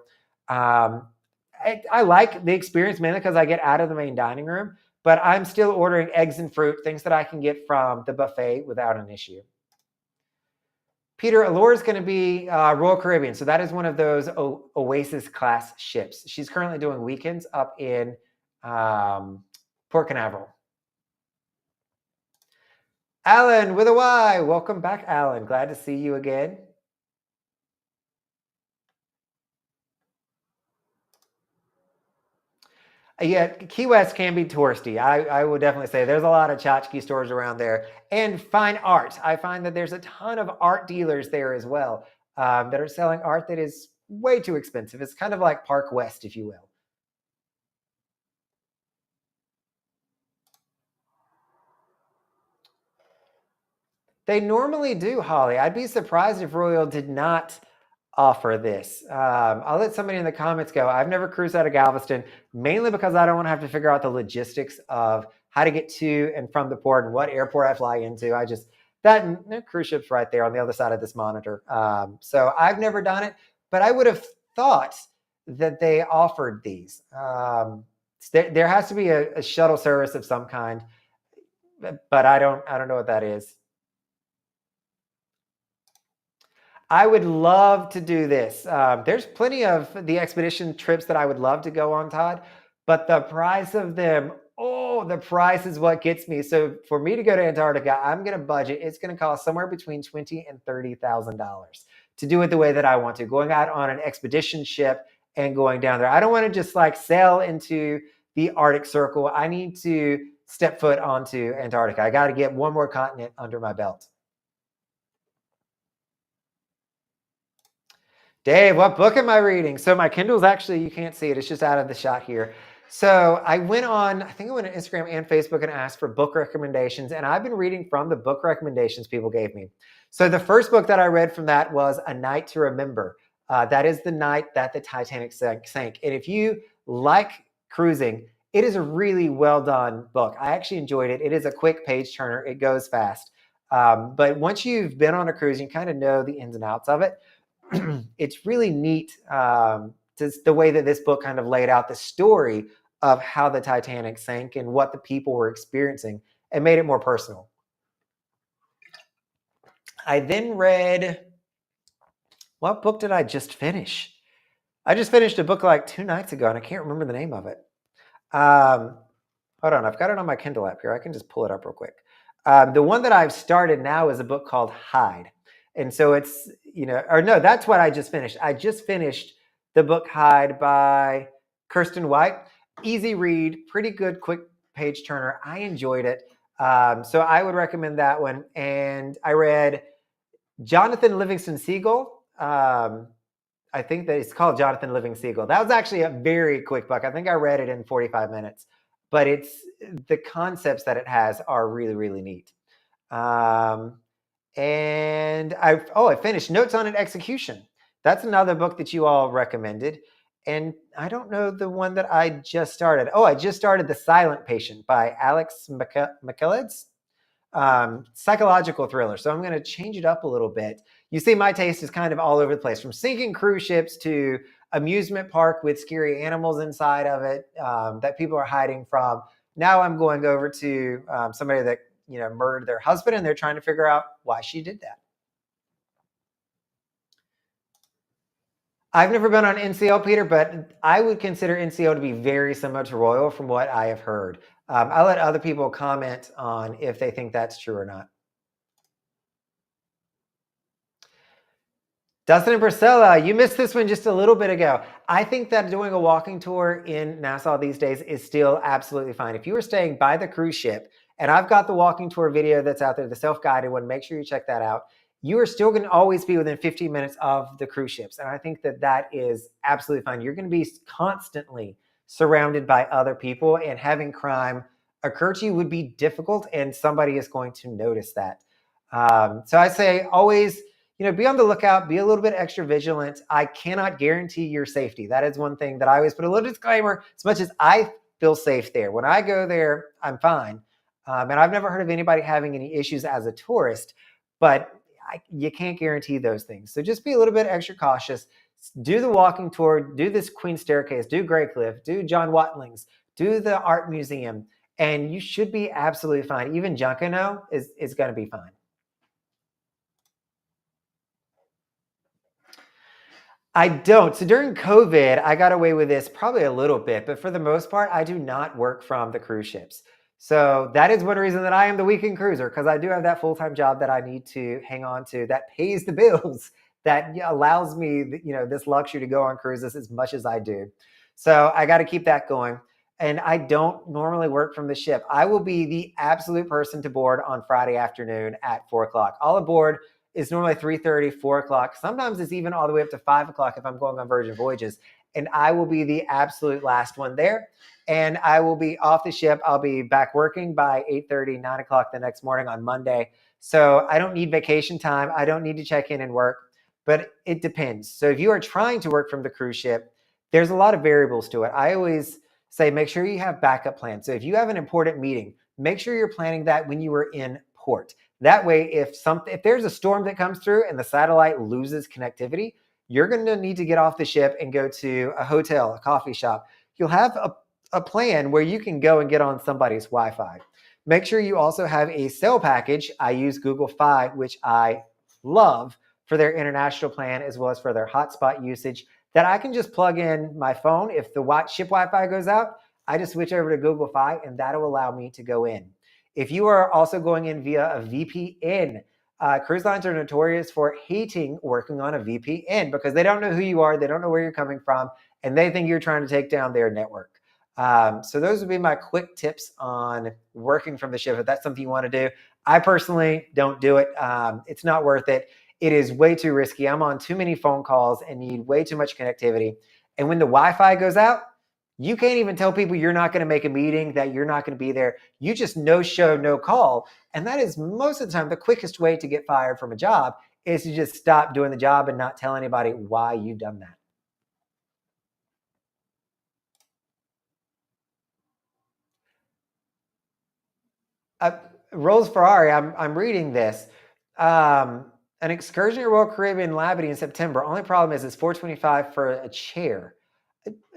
I like the experience mainly because I get out of the main dining room, but I'm still ordering eggs and fruit, things that I can get from the buffet without an issue. Peter, Allure is going to be Royal Caribbean. So that is one of those Oasis class ships. She's currently doing weekends up in Port Canaveral. Alan with a Y. Welcome back, Alan. Glad to see you again. Yeah, Key West can be touristy. I would definitely say there's a lot of tchotchke stores around there. And fine art. I find that there's a ton of art dealers there as well that are selling art that is way too expensive. It's kind of like Park West, if you will. They normally do, Holly. I'd be surprised if Royal did not offer this. I'll let somebody in the comments go. I've never cruised out of Galveston, mainly because I don't want to have to figure out the logistics of how to get to and from the port and what airport I fly into. That cruise ship's right there on the other side of this monitor. So I've never done it, but I would have thought that they offered these. There has to be a shuttle service of some kind, but I don't know what that is. I would love to do this. There's plenty of the expedition trips that I would love to go on, Todd, but the price of them, the price is what gets me. So for me to go to Antarctica, I'm going to budget. It's going to cost somewhere between $20,000 and $30,000 to do it the way that I want to. Going out on an expedition ship and going down there. I don't want to just like sail into the Arctic Circle. I need to step foot onto Antarctica. I got to get one more continent under my belt. Dave, what book am I reading? So my Kindle's actually, you can't see it. It's just out of the shot here. So I went on Instagram and Facebook and asked for book recommendations. And I've been reading from the book recommendations people gave me. So the first book that I read from that was A Night to Remember. That is the night that the Titanic sank. And if you like cruising, it is a really well done book. I actually enjoyed it. It is a quick page turner. It goes fast. But once you've been on a cruise, you kind of know the ins and outs of it. It's really neat the way that this book kind of laid out the story of how the Titanic sank and what the people were experiencing and made it more personal. I then read, what book did I just finish? I just finished a book like 2 nights ago and I can't remember the name of it. Hold on, I've got it on my Kindle app here. I can just pull it up real quick. The one that I've started now is a book called Hide. And so it's, that's what I just finished. I just finished the book Hide by Kirsten White. Easy read, pretty good, quick page turner. I enjoyed it. So I would recommend that one. And I read Jonathan Livingston Seagull. I think that it's called Jonathan Living Seagull. That was actually a very quick book. I think I read it in 45 minutes. But the concepts that it has are really, really neat. And I finished Notes on an Execution. That's another book that you all recommended. And I don't know the one that I just started. I just started The Silent Patient by Alex McKellids. Psychological thriller. So I'm going to change it up a little bit. You see, my taste is kind of all over the place, from sinking cruise ships to amusement park with scary animals inside of it that people are hiding from. Now I'm going over to somebody that murdered their husband, and they're trying to figure out why she did that. I've never been on NCL, Peter, but I would consider NCL to be very similar to Royal from what I have heard. I'll let other people comment on if they think that's true or not. Dustin and Priscilla, you missed this one just a little bit ago. I think that doing a walking tour in Nassau these days is still absolutely fine. If you were staying by the cruise ship, and I've got the walking tour video that's out there, the self-guided one, make sure you check that out. you are still going to always be within 15 minutes of the cruise ships. And I think that that is absolutely fine. You're going to be constantly surrounded by other people, and having crime occur to you would be difficult, and somebody is going to notice that. So I say always, be on the lookout, be a little bit extra vigilant. I cannot guarantee your safety. That is one thing that I always put a little disclaimer. As much as I feel safe there, when I go there, I'm fine. And I've never heard of anybody having any issues as a tourist, but you can't guarantee those things. So just be a little bit extra cautious. Do the walking tour, do this Queen Staircase, do Grey Cliff, do John Watling's, do the art museum, and you should be absolutely fine. Even Junkanoo is going to be fine. I don't. So during COVID, I got away with this probably a little bit, but for the most part, I do not work from the cruise ships. So that is one reason that I am the weekend cruiser, because I do have that full-time job that I need to hang on to that pays the bills, that allows me, this luxury to go on cruises as much as I do. So I got to keep that going. And I don't normally work from the ship. I will be the absolute person to board on Friday afternoon at 4:00. All aboard is normally 3:30, 4:00. Sometimes it's even all the way up to 5:00 if I'm going on Virgin Voyages. And I will be the absolute last one there. And I will be off the ship. I'll be back working by 8:30, 9:00 the next morning on Monday. So I don't need vacation time. I don't need to check in and work, but it depends. So if you are trying to work from the cruise ship, there's a lot of variables to it. I always say, make sure you have backup plans. So if you have an important meeting, make sure you're planning that when you are in port. That way, if there's a storm that comes through and the satellite loses connectivity, you're going to need to get off the ship and go to a hotel, a coffee shop. You'll have a plan where you can go and get on somebody's Wi-Fi. Make sure you also have a cell package. I use Google Fi, which I love for their international plan as well as for their hotspot usage, that I can just plug in my phone. If the ship Wi-Fi goes out, I just switch over to Google Fi, and that'll allow me to go in. If you are also going in via a VPN, cruise lines are notorious for hating working on a VPN because they don't know who you are, they don't know where you're coming from, and they think you're trying to take down their network. So those would be my quick tips on working from the ship. If that's something you want to do, I personally don't do it. It's not worth it. It is way too risky. I'm on too many phone calls and need way too much connectivity. And when the Wi-Fi goes out, you can't even tell people you're not going to make a meeting, that you're not going to be there. You just no show, no call. And that is most of the time the quickest way to get fired from a job, is to just stop doing the job and not tell anybody why you've done that. Rose Ferrari, I'm reading this. An excursion to Royal Caribbean Labadee in September. Only problem is it's $425 for a chair.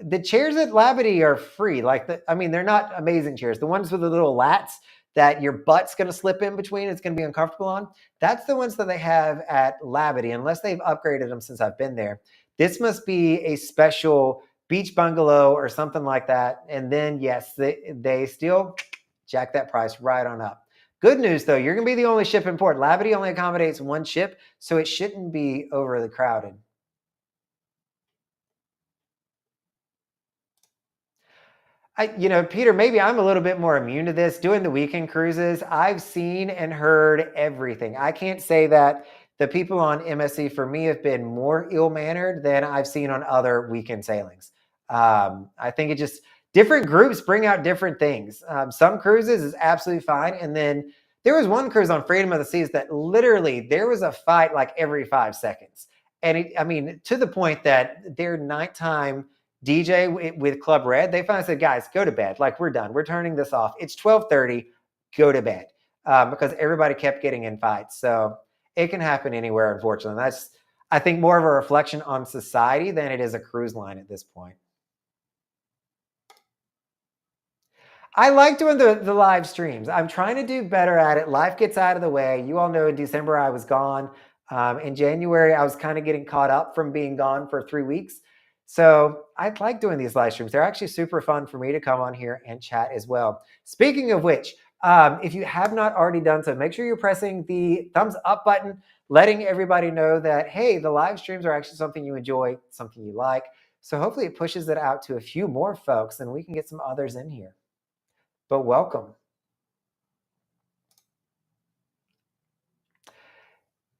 The chairs at Labadee are free. They're not amazing chairs. The ones with the little lats that your butt's going to slip in between, it's going to be uncomfortable on. That's the ones that they have at Labadee, unless they've upgraded them since I've been there. This must be a special beach bungalow or something like that. And then, yes, they still jack that price right on up. Good news, though, you're going to be the only ship in port. Labadee only accommodates one ship, so it shouldn't be overly crowded. Peter, maybe I'm a little bit more immune to this. Doing the weekend cruises, I've seen and heard everything. I can't say that the people on MSC for me have been more ill-mannered than I've seen on other weekend sailings. I think it just, different groups bring out different things. Some cruises is absolutely fine. And then there was one cruise on Freedom of the Seas that literally there was a fight like every 5 seconds. And to the point that their nighttime DJ with Club Red, they finally said, guys, go to bed. Like, we're done. We're turning this off. It's 12:30. Go to bed. Because everybody kept getting in fights. So it can happen anywhere, unfortunately. That's, I think, more of a reflection on society than it is a cruise line at this point. I like doing the live streams. I'm trying to do better at it. Life gets out of the way. You all know in December I was gone. In January, I was kind of getting caught up from being gone for 3 weeks. So I like doing these live streams. They're actually super fun for me to come on here and chat as well. Speaking of which, if you have not already done so, make sure you're pressing the thumbs up button, letting everybody know that, hey, the live streams are actually something you enjoy, something you like. So hopefully it pushes it out to a few more folks and we can get some others in here. But welcome.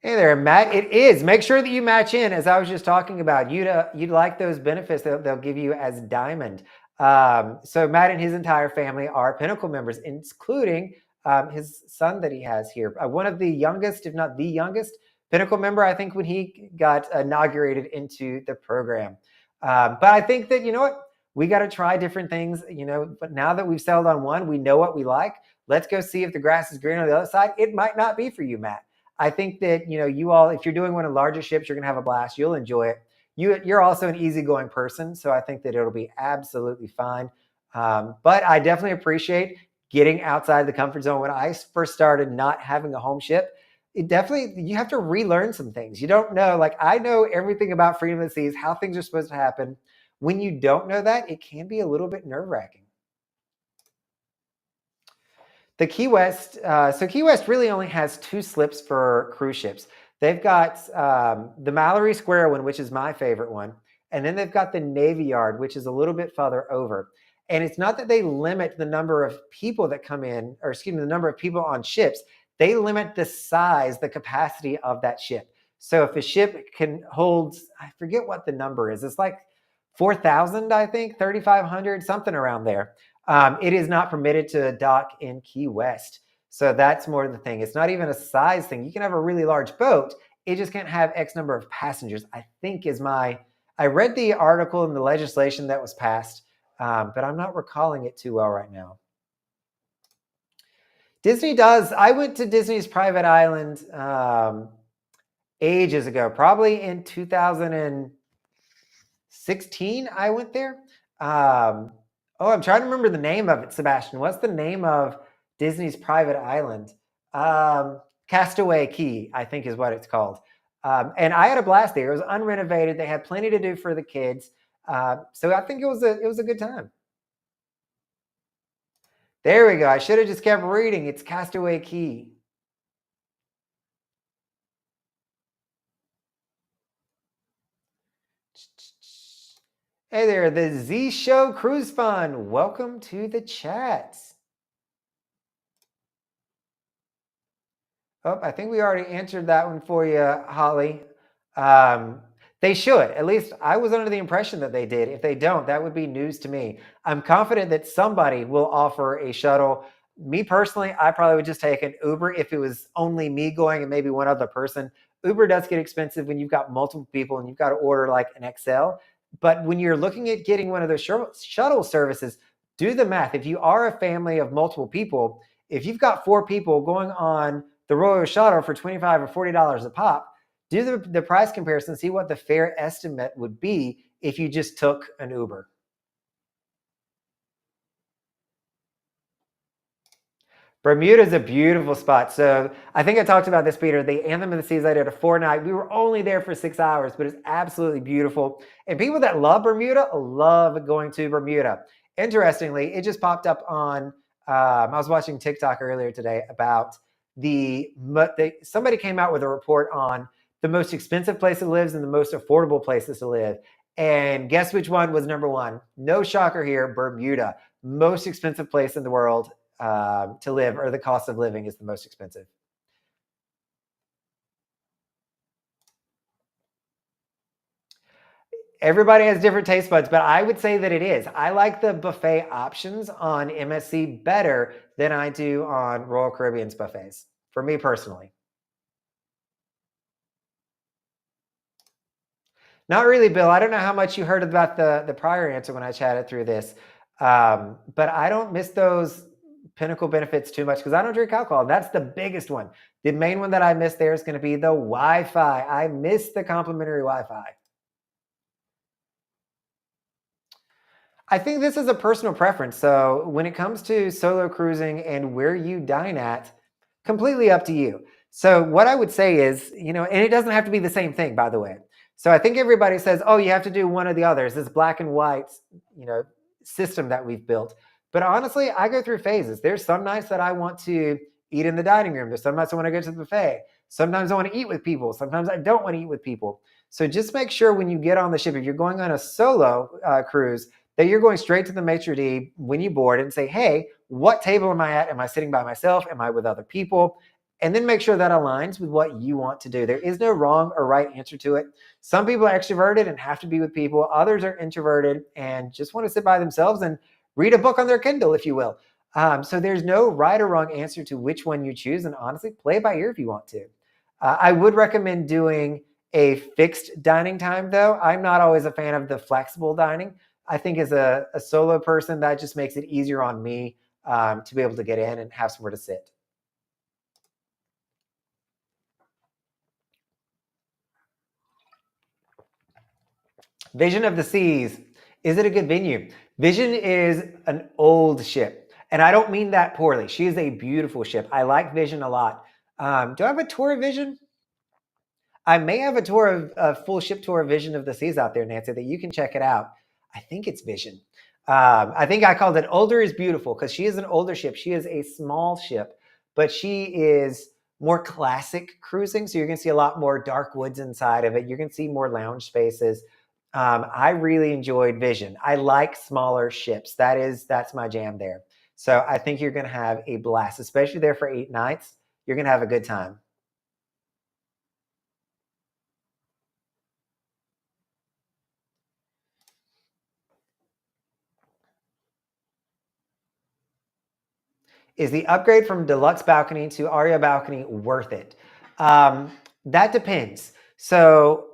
Hey there, Matt. It is. Make sure that you match in, as I was just talking about. You'd like those benefits that they'll give you as Diamond. So Matt and his entire family are Pinnacle members, including his son that he has here. One of the youngest, if not the youngest, Pinnacle member, I think, when he got inaugurated into the program. But I think that, you know what? We got to try different things, but now that we've settled on one, we know what we like. Let's go see if the grass is green on the other side. It might not be for you, Matt. I think that, you all, if you're doing one of the larger ships, you're going to have a blast. You'll enjoy it. You're also an easygoing person, so I think that it'll be absolutely fine. But I definitely appreciate getting outside the comfort zone. When I first started not having a home ship, you have to relearn some things. You don't know, like I know everything about freedom of the seas, how things are supposed to happen. When you don't know that, it can be a little bit nerve-wracking. The Key West, so Key West really only has 2 slips for cruise ships. They've got the Mallory Square one, which is my favorite one. And then they've got the Navy Yard, which is a little bit farther over. And it's not that they limit the number of people that come in, or excuse me, the number of people on ships. They limit the size, the capacity of that ship. So if a ship can hold, I forget what the number is. It's like 4,000, I think, 3,500, something around there. It is not permitted to dock in Key West. So that's more the thing. It's not even a size thing. You can have a really large boat. It just can't have X number of passengers, I think I read the article in the legislation that was passed, but I'm not recalling it too well right now. Disney does. I went to Disney's private island ages ago, probably in 2016. I went there. I'm trying to remember the name of it, Sebastian. What's the name of Disney's private island? Castaway Cay, I think is what it's called. And I had a blast there. It was unrenovated. They had plenty to do for the kids. So I think it was a good time. There we go. I should have just kept reading. It's Castaway Cay. Hey there, the Z Show Cruise Fund. Welcome to the chat. Oh, I think we already answered that one for you, Holly. They should. At least I was under the impression that they did. If they don't, that would be news to me. I'm confident that somebody will offer a shuttle. Me personally, I probably would just take an Uber if it was only me going and maybe one other person. Uber does get expensive when you've got multiple people and you've got to order like an XL. But when you're looking at getting one of those shuttle services, do the math. If you are a family of multiple people, if you've got 4 people going on the Royal Shuttle for $25 or $40 a pop, do the price comparison, see what the fair estimate would be if you just took an Uber. Bermuda is a beautiful spot. So I think I talked about this, Peter. The Anthem of the Seas, I did a 4-night. We were only there for 6 hours, but it's absolutely beautiful. And people that love Bermuda love going to Bermuda. Interestingly, it just popped up on, I was watching TikTok earlier today about somebody came out with a report on the most expensive place to live and the most affordable places to live. And guess which one was number 1? No shocker here, Bermuda. Most expensive place in the world to live, or the cost of living is the most expensive. Everybody has different taste buds, but I would say that it is. I like the buffet options on MSC better than I do on Royal Caribbean's buffets, for me personally. Not really, Bill. I don't know how much you heard about the prior answer when I chatted through this, but I don't miss those Pinnacle benefits too much because I don't drink alcohol. That's the biggest one. The main one that I miss there is going to be the Wi-Fi. I miss the complimentary Wi-Fi. I think this is a personal preference. So when it comes to solo cruising and where you dine at, completely up to you. So what I would say is, and it doesn't have to be the same thing, by the way. So I think everybody says, oh, you have to do one or the other. It's this black and white, system that we've built. But honestly, I go through phases. There's some nights that I want to eat in the dining room. There's some nights I want to go to the buffet. Sometimes I want to eat with people. Sometimes I don't want to eat with people. So just make sure when you get on the ship, if you're going on a solo cruise, that you're going straight to the maitre d' when you board and say, hey, what table am I at? Am I sitting by myself? Am I with other people? and then make sure that aligns with what you want to do. There is no wrong or right answer to it. Some people are extroverted and have to be with people. Others are introverted and just want to sit by themselves and read a book on their Kindle, if you will. So there's no right or wrong answer to which one you choose. And honestly, play it by ear if you want to. I would recommend doing a fixed dining time, though. I'm not always a fan of the flexible dining. I think as a solo person, that just makes it easier on me to be able to get in and have somewhere to sit. Vision of the Seas. Is it a good venue? Vision is an old ship. And I don't mean that poorly. She is a beautiful ship. I like Vision a lot. Do I have a tour of Vision? I may have a tour of a full ship tour of Vision of the Seas out there, Nancy, that you can check it out. I think it's Vision. I think I called it Older is Beautiful because she is an older ship. She is a small ship, but she is more classic cruising. So you're going to see a lot more dark woods inside of it. You're going to see more lounge spaces. I really enjoyed Vision. I like smaller ships. That's my jam there. So I think you're going to have a blast, especially there for 8 nights. You're going to have a good time. Is the upgrade from deluxe balcony to Aria balcony worth it? That depends. So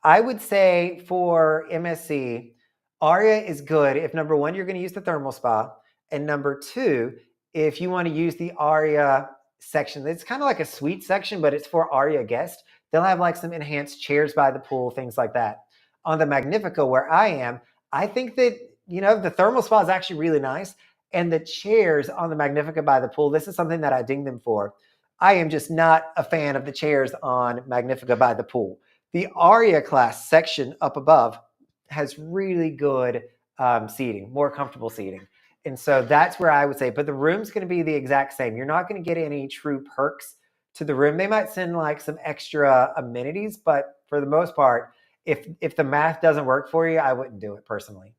I would say for MSC, Aria is good if number one, you're going to use the thermal spa. And number two, if you want to use the Aria section, it's kind of like a suite section, but it's for Aria guests. They'll have like some enhanced chairs by the pool, things like that. On the Magnifica, where I am, I think that, the thermal spa is actually really nice. And the chairs on the Magnifica by the pool, this is something that I ding them for. I am just not a fan of the chairs on Magnifica by the pool. The Aria class section up above has really good seating, more comfortable seating. And so that's where I would say, but the room's going to be the exact same. You're not going to get any true perks to the room. They might send like some extra amenities, but for the most part, if the math doesn't work for you, I wouldn't do it personally.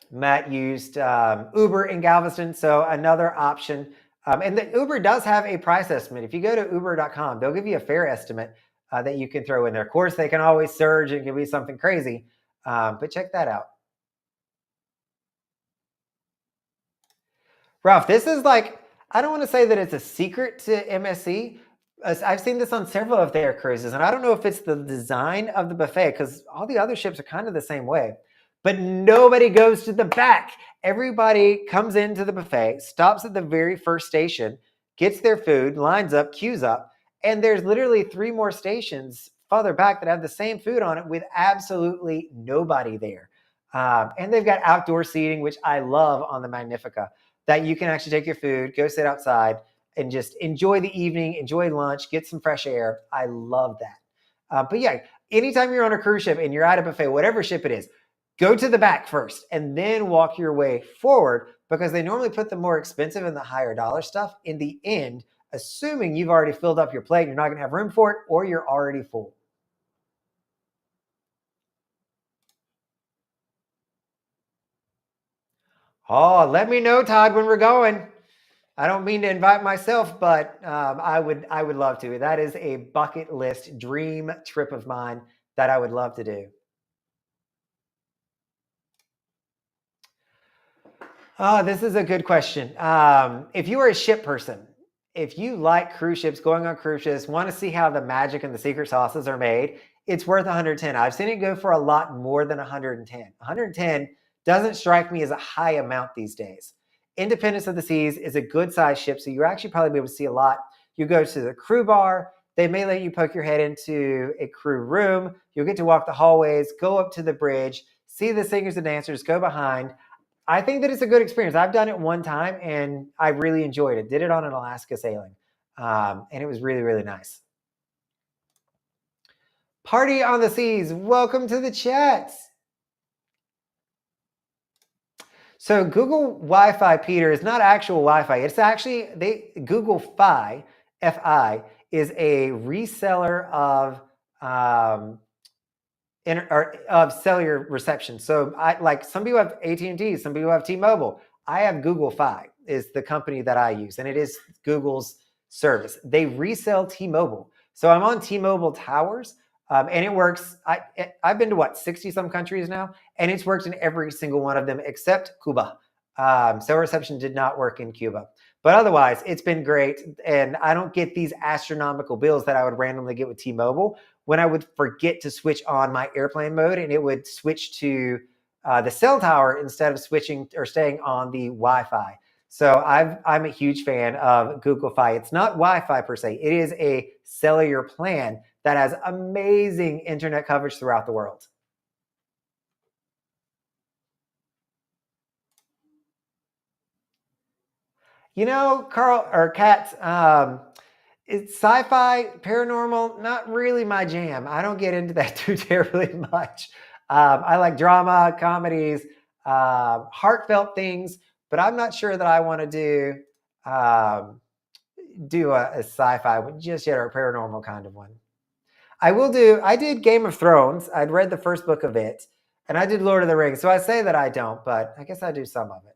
Matt used Uber in Galveston, so another option. And the Uber does have a price estimate. If you go to uber.com, they'll give you a fare estimate that you can throw in there. Of course, they can always surge and give you something crazy, but check that out. Ralph, this is like, I don't want to say that it's a secret to MSC. I've seen this on several of their cruises, and I don't know if it's the design of the buffet because all the other ships are kind of the same way. But nobody goes to the back. Everybody comes into the buffet, stops at the very first station, gets their food, lines up, queues up, and there's literally 3 more stations farther back that have the same food on it with absolutely nobody there. And they've got outdoor seating, which I love on the Magnifica, that you can actually take your food, go sit outside, and just enjoy the evening, enjoy lunch, get some fresh air. I love that. But yeah, anytime you're on a cruise ship and you're at a buffet, whatever ship it is, go to the back first and then walk your way forward because they normally put the more expensive and the higher dollar stuff in the end, assuming you've already filled up your plate, you're not going to have room for it, or you're already full. Oh, let me know, Todd, when we're going. I don't mean to invite myself, but I would love to. That is a bucket list dream trip of mine that I would love to do. Oh, this is a good question. If you are a ship person, if you like cruise ships, going on cruise ships, want to see how the magic and the secret sauces are made, it's worth 110. I've seen it go for a lot more than 110. 110 doesn't strike me as a high amount these days. Independence of the Seas is a good sized ship, so you're actually probably be able to see a lot. You go to the crew bar, they may let you poke your head into a crew room. You'll get to walk the hallways, go up to the bridge, see the singers and dancers, go behind. I think that it's a good experience. I've done it one time and I really enjoyed it. Did it on an Alaska sailing. And it was really, really nice. Party on the Seas. Welcome to the chats. So Google Wi-Fi, Peter, is not actual Wi-Fi. It's actually Google Fi, Fi, is a reseller of of cellular reception. So like some people have AT&T, some people have T-Mobile. I have Google Fi is the company that I use, and it is Google's service. They resell T-Mobile. So I'm on T-Mobile towers, and it works. I've been to 60 some countries now, and it's worked in every single one of them except Cuba. Cell reception did not work in Cuba. But otherwise, it's been great. And I don't get these astronomical bills that I would randomly get with T-Mobile when I would forget to switch on my airplane mode and it would switch to the cell tower instead of switching or staying on the Wi-Fi. So I'm a huge fan of Google Fi. It's not Wi-Fi per se. It is a cellular plan that has amazing internet coverage throughout the world. You know, Carl or Kat, it's sci-fi, paranormal, not really my jam. I don't get into that too terribly much. I like drama, comedies, heartfelt things, but I'm not sure that I want to do a sci-fi one just yet, or a paranormal kind of one. I did Game of Thrones. I'd read the first book of it, and I did Lord of the Rings. So I say that I don't, but I guess I do some of it.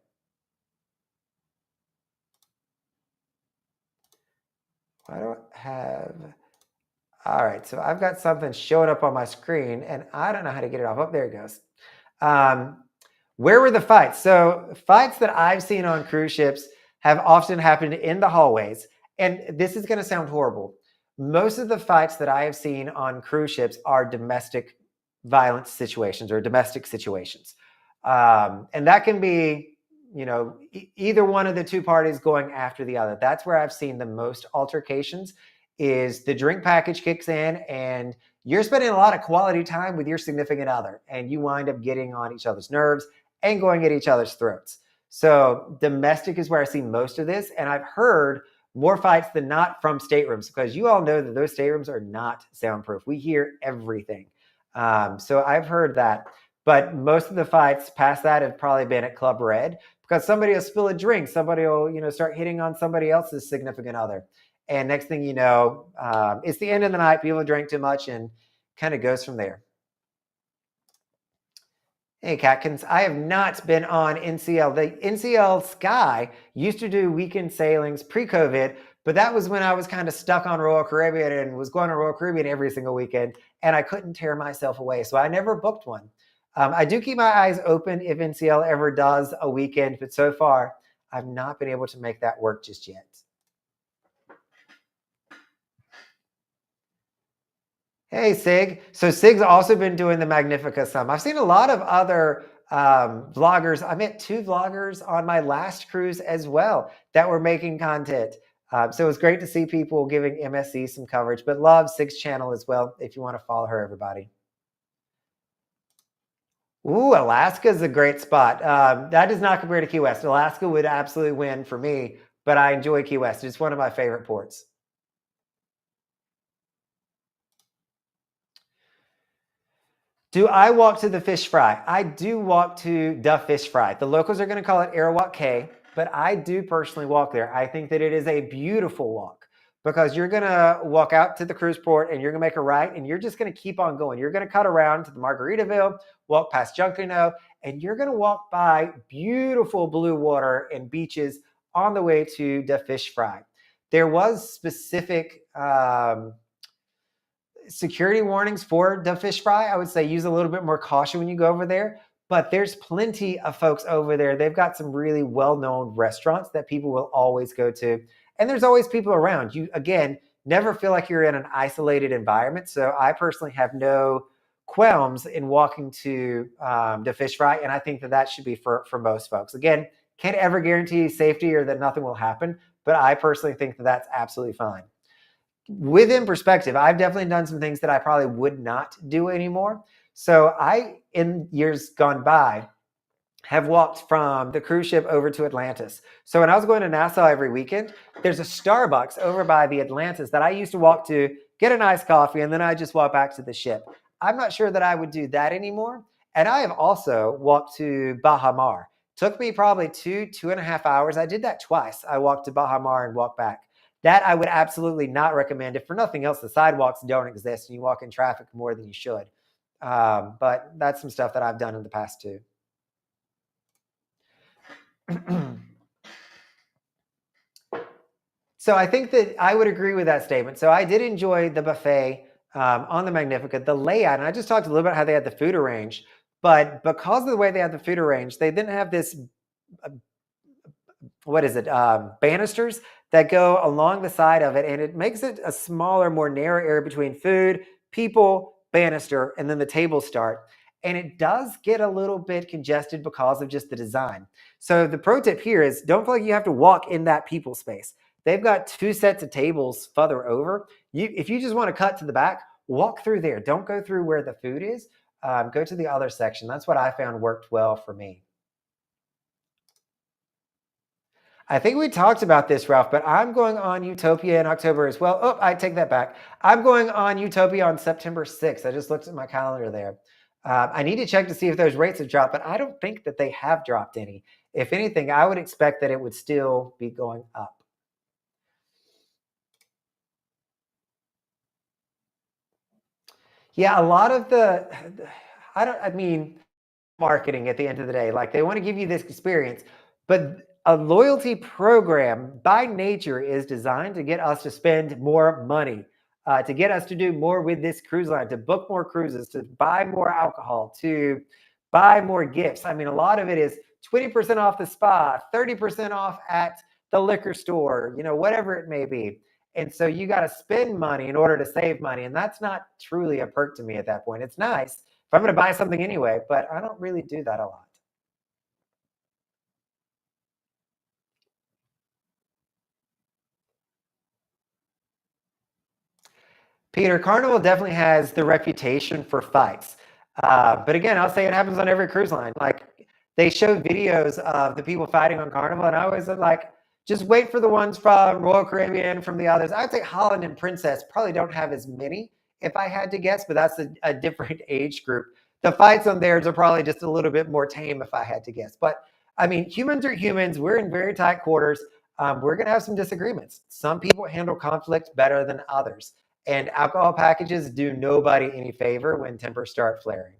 I don't have. All right, so I've got something showing up on my screen, and I don't know how to get it off. Oh, there it goes. Where were the fights? So fights that I've seen on cruise ships have often happened in the hallways. And this is going to sound horrible. Most of the fights that I have seen on cruise ships are domestic violence situations or domestic situations. And that can be, either one of the two parties going after the other. That's where I've seen the most altercations is the drink package kicks in and you're spending a lot of quality time with your significant other and you wind up getting on each other's nerves and going at each other's throats. So domestic is where I see most of this. And I've heard more fights than not from staterooms because you all know that those staterooms are not soundproof. We hear everything. So I've heard that. But most of the fights past that have probably been at Club Red because somebody will spill a drink. Somebody will, start hitting on somebody else's significant other. And next thing you know, it's the end of the night. People drank too much and kind of goes from there. Hey, Catkins, I have not been on NCL. The NCL Sky used to do weekend sailings pre-COVID, but that was when I was kind of stuck on Royal Caribbean and was going to Royal Caribbean every single weekend, and I couldn't tear myself away, so I never booked one. I do keep my eyes open if NCL ever does a weekend, but so far, I've not been able to make that work just yet. Hey, Sig. So Sig's also been doing the Magnifica some. I've seen a lot of other vloggers. I met 2 vloggers on my last cruise as well that were making content. So it was great to see people giving MSC some coverage, but love Sig's channel as well if you want to follow her, everybody. Ooh, Alaska is a great spot. That does not compare to Key West. Alaska would absolutely win for me, but I enjoy Key West. It's one of my favorite ports. Do I walk to the fish fry? I do walk to the fish fry. The locals are going to call it Arawak Cay, but I do personally walk there. I think that it is a beautiful walk because you're going to walk out to the cruise port and you're going to make a right and you're just going to keep on going. You're going to cut around to the Margaritaville, walk past Junkanoo, and you're going to walk by beautiful blue water and beaches on the way to the fish fry. There was specific security warnings for the fish fry. I would say use a little bit more caution when you go over there, but there's plenty of folks over there. They've got some really well-known restaurants that people will always go to. And there's always people around. You, again, never feel like you're in an isolated environment. So I personally have no qualms in walking to the fish fry. And I think that should be for most folks. Again, can't ever guarantee safety or that nothing will happen, but I personally think that that's absolutely fine. Within perspective, I've definitely done some things that I probably would not do anymore. So I, in years gone by, have walked from the cruise ship over to Atlantis. So when I was going to Nassau every weekend, there's a Starbucks over by the Atlantis that I used to walk to, get a nice coffee, and then I just walk back to the ship. I'm not sure that I would do that anymore. And I have also walked to Baha Mar. Took me probably 2.5 hours. I did that twice. I walked to Baha Mar and walked back. That I would absolutely not recommend. If for nothing else, the sidewalks don't exist and you walk in traffic more than you should. But that's some stuff that I've done in the past too. So I think that I would agree with that statement. So I did enjoy the buffet on the Magnifica, the layout, and I just talked a little bit how they had the food arranged. But because of the way they had the food arranged, they didn't have this uh, what is it, banisters that go along the side of it, and it makes it a smaller, more narrow area between food, people, banister, and then the tables start. And it does get a little bit congested because of just the design. So the pro tip here is don't feel like you have to walk in that people space. They've got two sets of tables further over. If you just want to cut to the back, walk through there. Don't go through where the food is. Go to the other section. That's what I found worked well for me. I think we talked about this, Ralph, but I'm going on Utopia in October as well. Oh, I take that back. I'm going on Utopia on September 6th. I just looked at my calendar there. I need to check to see if those rates have dropped, but I don't think that they have dropped any. If anything, I would expect that it would still be going up. Yeah, a lot of I mean, marketing at the end of the day. Like they want to give you this experience, but a loyalty program by nature is designed to get us to spend more money, to get us to do more with this cruise line, to book more cruises, to buy more alcohol, to buy more gifts. I mean, a lot of it is 20% off the spa, 30% off at the liquor store, whatever it may be. And so you got to spend money in order to save money. And that's not truly a perk to me at that point. It's nice if I'm going to buy something anyway, but I don't really do that a lot. Peter, Carnival definitely has the reputation for fights. But again, I'll say it happens on every cruise line. Like they show videos of the people fighting on Carnival, and I always like, just wait for the ones from Royal Caribbean, from the others. I'd say Holland and Princess probably don't have as many if I had to guess, but that's a different age group. The fights on theirs are probably just a little bit more tame if I had to guess. But I mean, humans are humans. We're in very tight quarters. We're going to have some disagreements. Some people handle conflict better than others. And alcohol packages do nobody any favor when tempers start flaring.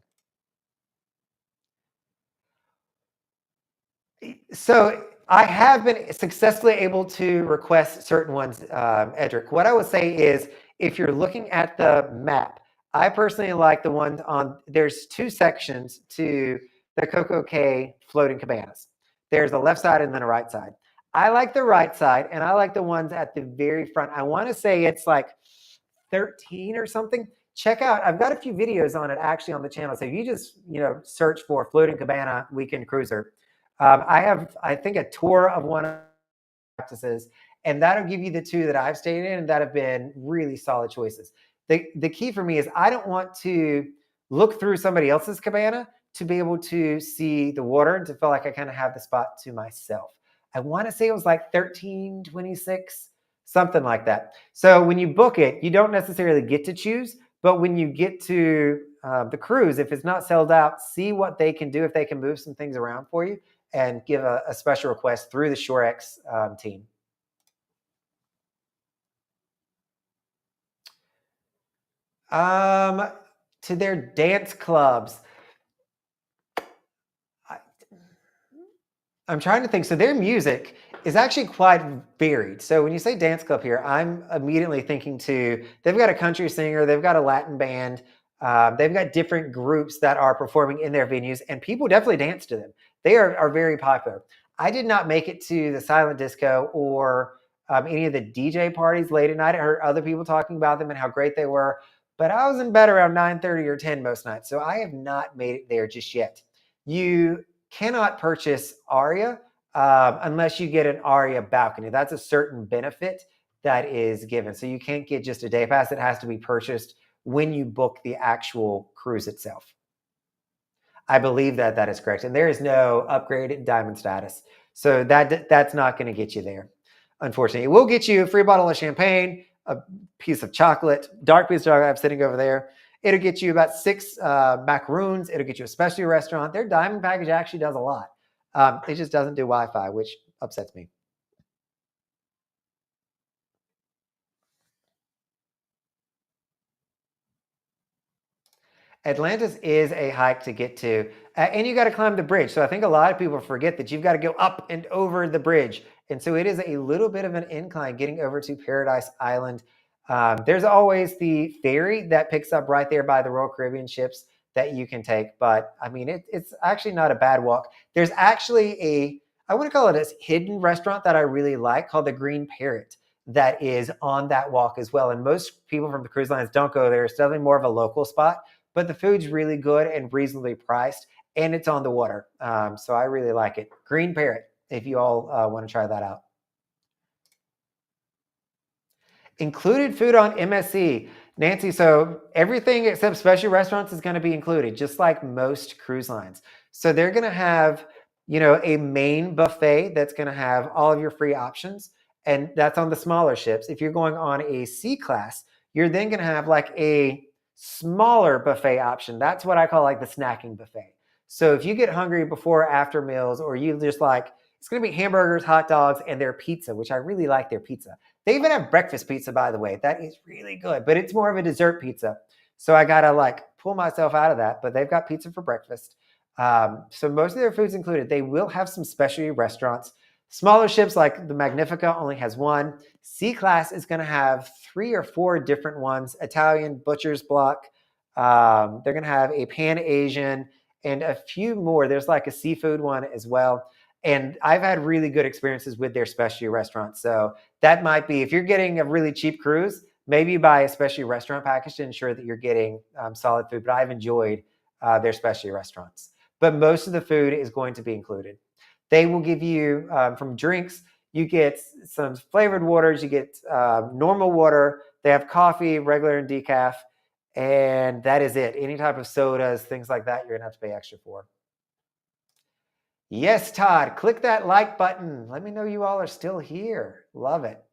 So I have been successfully able to request certain ones, Edric. What I would say is if you're looking at the map, I personally like the ones there's two sections to the CocoCay floating cabanas. There's a left side and then a right side. I like the right side, and I like the ones at the very front. I want to say it's like 13 or something. Check out, I've got a few videos on it actually on the channel. So if you just, search for Floating Cabana Weekend Cruiser, I have, I think, a tour of one of the practices, and that'll give you the two that I've stayed in that have been really solid choices. The key for me is I don't want to look through somebody else's cabana to be able to see the water and to feel like I kind of have the spot to myself. I want to say it was like 1326, something like that. So when you book it, you don't necessarily get to choose, but when you get to the cruise, if it's not sold out, see what they can do, if they can move some things around for you and give a special request through the ShoreX team. Um, to their dance clubs, I, I'm trying to think. So their music is actually quite varied. So when you say dance club here, I'm immediately thinking they've got a country singer, they've got a Latin band, they've got different groups that are performing in their venues, and people definitely dance to them. They are very popular. I did not make it to the silent disco or any of the DJ parties late at night. I heard other people talking about them and how great they were, but I was in bed around 9:30 or 10 most nights, so I have not made it there just yet. You cannot purchase Aria unless you get an Aria balcony. That's a certain benefit that is given. So you can't get just a day pass. It has to be purchased when you book the actual cruise itself. I believe that that is correct. And there is no upgraded diamond status. So that's not going to get you there. Unfortunately, it will get you a free bottle of champagne, a piece of chocolate, dark piece of chocolate I'm sitting over there. It'll get you about 6 macaroons. It'll get you a specialty restaurant. Their diamond package actually does a lot. It just doesn't do Wi-Fi, which upsets me. Atlantis is a hike to get to. And you got to climb the bridge. So I think a lot of people forget that you've got to go up and over the bridge. And so it is a little bit of an incline getting over to Paradise Island. There's always the ferry that picks up right there by the Royal Caribbean ships that you can take. But I mean, it's actually not a bad walk. There's actually I want to call it a hidden restaurant that I really like called the Green Parrot that is on that walk as well. And most people from the cruise lines don't go there. It's definitely more of a local spot, but the food's really good and reasonably priced, and it's on the water. So I really like it. Green Parrot, if you all want to try that out. Included food on MSC. Nancy, so everything except special restaurants is going to be included, just like most cruise lines. So they're going to have, a main buffet that's going to have all of your free options. And that's on the smaller ships. If you're going on a C class, you're then going to have like a smaller buffet option. That's what I call like the snacking buffet. So if you get hungry before or after meals, or you just like, it's going to be hamburgers, hot dogs, and their pizza, which I really like their pizza. They even have breakfast pizza, by the way. That is really good, but it's more of a dessert pizza. So I got to like pull myself out of that, but they've got pizza for breakfast. So most of their food's included. They will have some specialty restaurants. Smaller ships like the Magnifica only has one. C class is going to have 3 or 4 different ones. Italian, Butcher's Block. They're going to have a Pan-Asian and a few more. There's like a seafood one as well. And I've had really good experiences with their specialty restaurants. So that might be, if you're getting a really cheap cruise, maybe you buy a specialty restaurant package to ensure that you're getting solid food. But I've enjoyed their specialty restaurants. But most of the food is going to be included. They will give you, from drinks, you get some flavored waters, you get normal water. They have coffee, regular and decaf, and that is it. Any type of sodas, things like that, you're going to have to pay extra for. Yes, Todd, click that like button. Let me know you all are still here. Love it.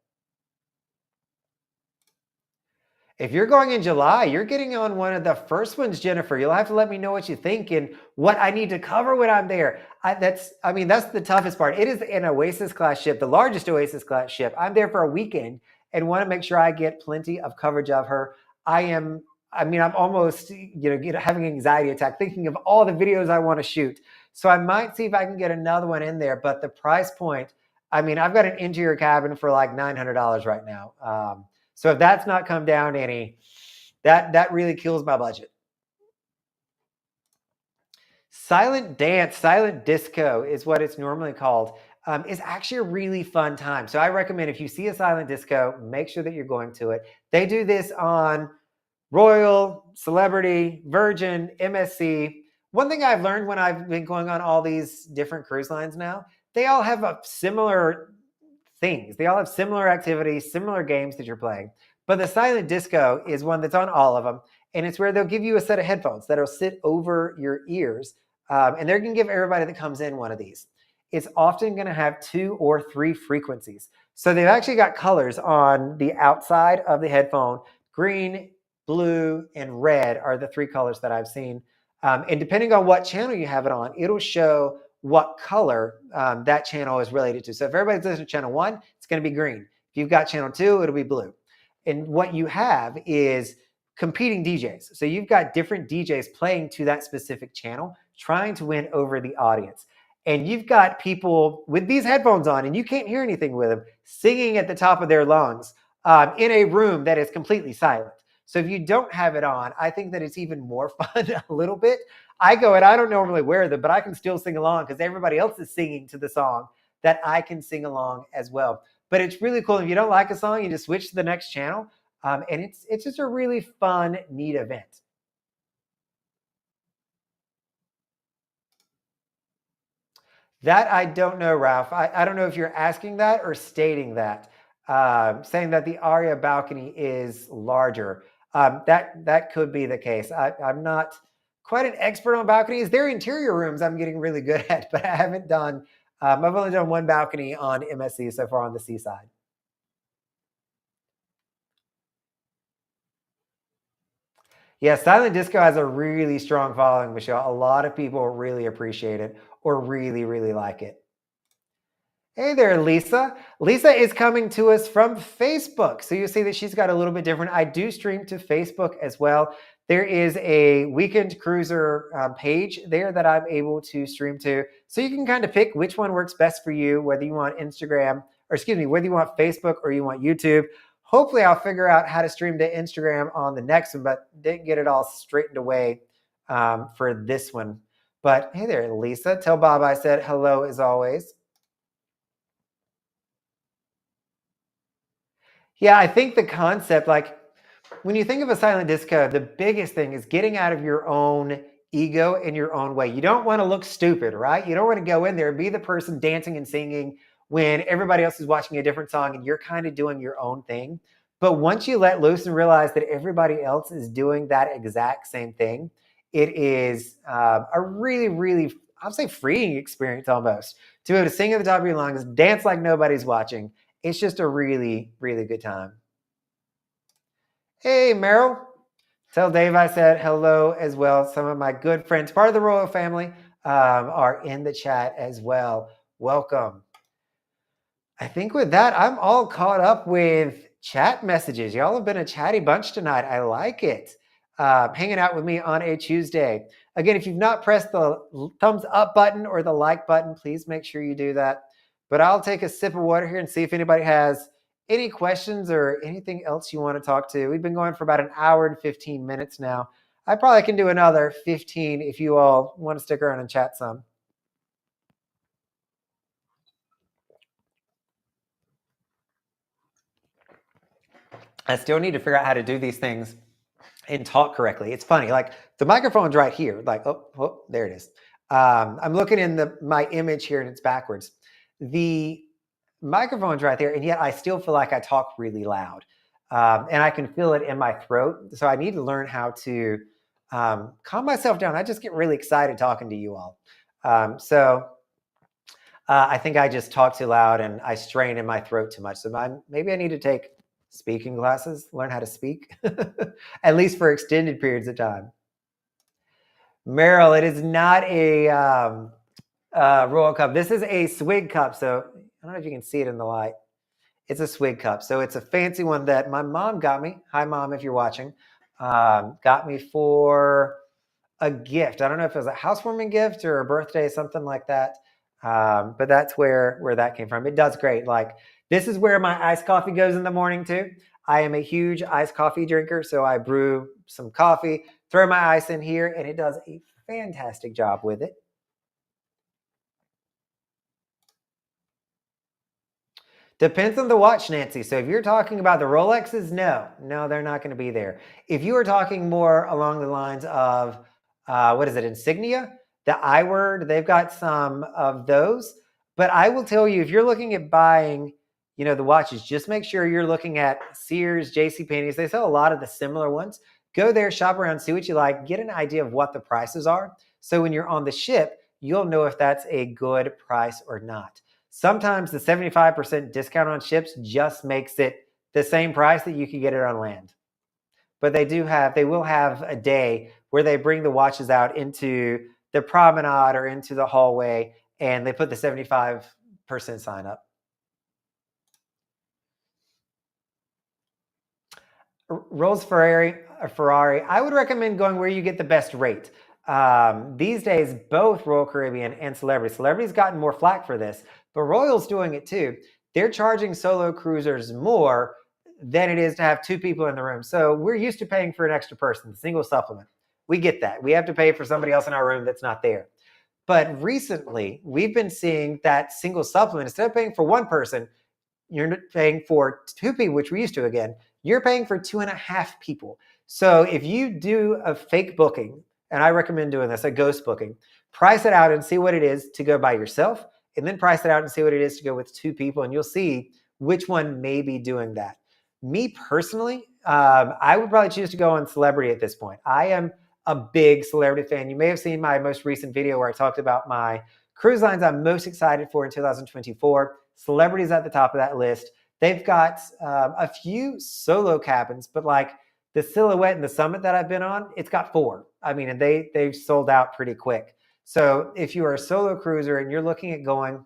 If you're going in July, you're getting on one of the first ones, Jennifer. You'll have to let me know what you think and what I need to cover when I'm there. That's the toughest part. It is an Oasis class ship, the largest Oasis class ship. I'm there for a weekend and want to make sure I get plenty of coverage of her. I'm almost, having an anxiety attack thinking of all the videos I want to shoot. So I might see if I can get another one in there, but the price point, I've got an interior cabin for like $900 right now. So if that's not come down any, that really kills my budget. Silent dance, silent disco is what it's normally called. Is actually a really fun time. So I recommend if you see a silent disco, make sure that you're going to it. They do this on Royal, Celebrity, Virgin, MSC. One thing I've learned when I've been going on all these different cruise lines now, they all have similar things. They all have similar activities, similar games that you're playing. But the silent disco is one that's on all of them. And it's where they'll give you a set of headphones that'll sit over your ears. And they're going to give everybody that comes in one of these. It's often going to have 2 or 3 frequencies. So they've actually got colors on the outside of the headphone. Green, blue, and red are the 3 colors that I've seen. And depending on what channel you have it on, it'll show what color that channel is related to. So if everybody's listening to channel 1, it's going to be green. If you've got channel 2, it'll be blue. And what you have is competing DJs. So you've got different DJs playing to that specific channel, trying to win over the audience. And you've got people with these headphones on, and you can't hear anything with them, singing at the top of their lungs in a room that is completely silent. So if you don't have it on, I think that it's even more fun a little bit. I go and I don't normally wear them, but I can still sing along because everybody else is singing to the song that I can sing along as well. But it's really cool. If you don't like a song, you just switch to the next channel. And it's just a really fun, neat event. That I don't know, Ralph. I don't know if you're asking that or stating that, saying that the Aria balcony is larger. That could be the case. I'm not quite an expert on balconies. Their interior rooms I'm getting really good at, but I haven't done, I've only done one balcony on MSC so far on the seaside. Yeah, silent disco has a really strong following, Michelle. A lot of people really appreciate it or really, really like it. Hey there, Lisa. Lisa is coming to us from Facebook. So you see that she's got a little bit different. I do stream to Facebook as well. there is a weekend cruiser page there that I'm able to stream to. So you can kind of pick which one works best for you, whether you want Instagram, or excuse me, whether you want Facebook or you want YouTube. Hopefully I'll figure out how to stream to Instagram on the next one, but didn't get it all straightened away for this one. But hey there, Lisa. Tell Bob I said hello as always. Yeah, I think the concept, like when you think of a silent disco, the biggest thing is getting out of your own ego in your own way. You don't want to look stupid, right? You don't want to go in there and be the person dancing and singing when everybody else is watching a different song and you're kind of doing your own thing. But once you let loose and realize that everybody else is doing that exact same thing, it is a really, really, I'll say freeing experience almost to be able to sing at the top of your lungs, dance like nobody's watching. It's just a really, really good time. Hey, Meryl. Tell Dave I said hello as well. Some of my good friends, part of the royal family, are in the chat as well. Welcome. I think with that, I'm all caught up with chat messages. Y'all have been a chatty bunch tonight. I like it. Hanging out with me on a Tuesday. Again, if you've not pressed the thumbs up button or the like button, please make sure you do that. But I'll take a sip of water here and see if anybody has any questions or anything else you want to talk to. We've been going for about an hour and 15 minutes now. I probably can do another 15 if you all want to stick around and chat some. I still need to figure out how to do these things and talk correctly. It's funny, like the microphone's right here. Like, oh, there it is. I'm looking in my image here and it's backwards. The microphone's right there, and yet I still feel like I talk really loud. And I can feel it in my throat. So I need to learn how to calm myself down. I just get really excited talking to you all. I think I just talk too loud and I strain in my throat too much. So maybe I need to take speaking classes, learn how to speak, at least for extended periods of time. Meryl, it is not a Royal Cup. This is a swig cup. So I don't know if you can see it in the light. It's a swig cup. So it's a fancy one that my mom got me. Hi, Mom, if you're watching. Got me for a gift. I don't know if it was a housewarming gift or a birthday, something like that. But that's where that came from. It does great. Like, this is where my iced coffee goes in the morning too. I am a huge iced coffee drinker, so I brew some coffee, throw my ice in here, and it does a fantastic job with it. Depends on the watch, Nancy. So if you're talking about the Rolexes, no, they're not going to be there. If you are talking more along the lines of, what is it, Insignia, the I word, they've got some of those. But I will tell you, if you're looking at buying, the watches, just make sure you're looking at Sears, JCPenney's. They sell a lot of the similar ones. Go there, shop around, see what you like, get an idea of what the prices are. So when you're on the ship, you'll know if that's a good price or not. Sometimes the 75% discount on ships just makes it the same price that you could get it on land. But they will have a day where they bring the watches out into the promenade or into the hallway, and they put the 75% sign up. Rolls Ferrari, I would recommend going where you get the best rate. These days, both Royal Caribbean and Celebrity's gotten more flack for this, but Royal's doing it too. They're charging solo cruisers more than it is to have two people in the room. So we're used to paying for an extra person, the single supplement. We get that. We have to pay for somebody else in our room that's not there. But recently, we've been seeing that single supplement, instead of paying for one person, you're paying for two people, which we used to again, you're paying for 2.5 people. So if you do a fake booking, and I recommend doing this, a ghost booking, price it out and see what it is to go by yourself, and then price it out and see what it is to go with two people, and you'll see which one may be doing that. Me personally, I would probably choose to go on Celebrity at this point. I am a big Celebrity fan. You may have seen my most recent video where I talked about my cruise lines I'm most excited for in 2024. Celebrity's at the top of that list. They've got a few solo cabins, but like the Silhouette and the Summit that I've been on, it's got 4. I mean, and they've sold out pretty quick. So if you are a solo cruiser and you're looking at going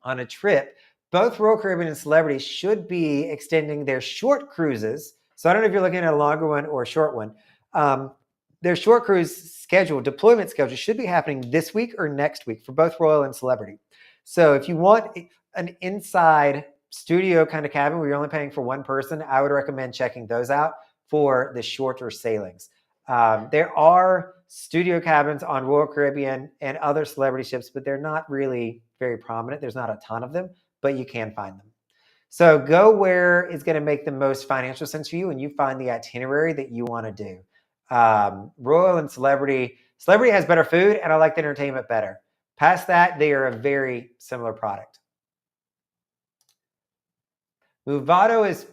on a trip, both Royal Caribbean and Celebrity should be extending their short cruises. So I don't know if you're looking at a longer one or a short one. their short cruise schedule, deployment schedule, should be happening this week or next week for both Royal and Celebrity. So if you want an inside studio kind of cabin where you're only paying for one person, I would recommend checking those out for the shorter sailings. There are studio cabins on Royal Caribbean and other Celebrity ships, but they're not really very prominent. There's not a ton of them, but you can find them. So go where it's going to make the most financial sense for you, and you find the itinerary that you want to do. Royal and Celebrity has better food, and I like the entertainment better. Past that, they are a very similar product. Movado is,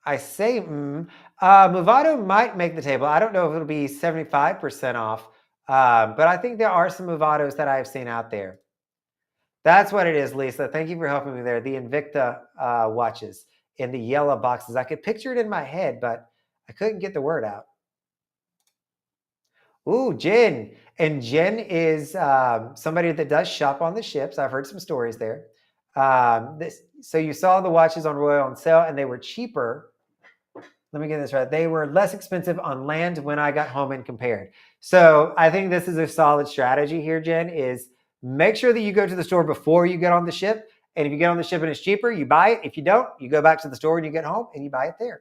I say, Movado might make the table. I don't know if it'll be 75% off, but I think there are some Movados that I've seen out there. That's what it is, Lisa. Thank you for helping me there. The Invicta watches in the yellow boxes. I could picture it in my head, but I couldn't get the word out. Ooh, Jen. And Jen is somebody that does shop on the ships. I've heard some stories there. So you saw the watches on Royal on sale, and they were cheaper. Let me get this right. They were less expensive on land when I got home and compared. So I think this is a solid strategy here, Jen, is make sure that you go to the store before you get on the ship. And if you get on the ship and it's cheaper, you buy it. If you don't, you go back to the store and you get home and you buy it there,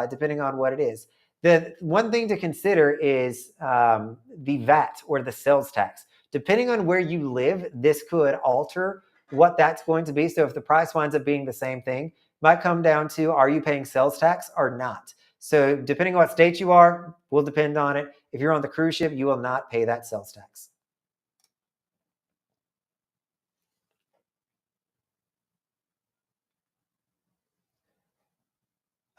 depending on what it is. The one thing to consider is the VAT or the sales tax. Depending on where you live, this could alter what that's going to be. So if the price winds up being the same thing, might come down to, are you paying sales tax or not? So depending on what state you are, will depend on it. If you're on the cruise ship, you will not pay that sales tax.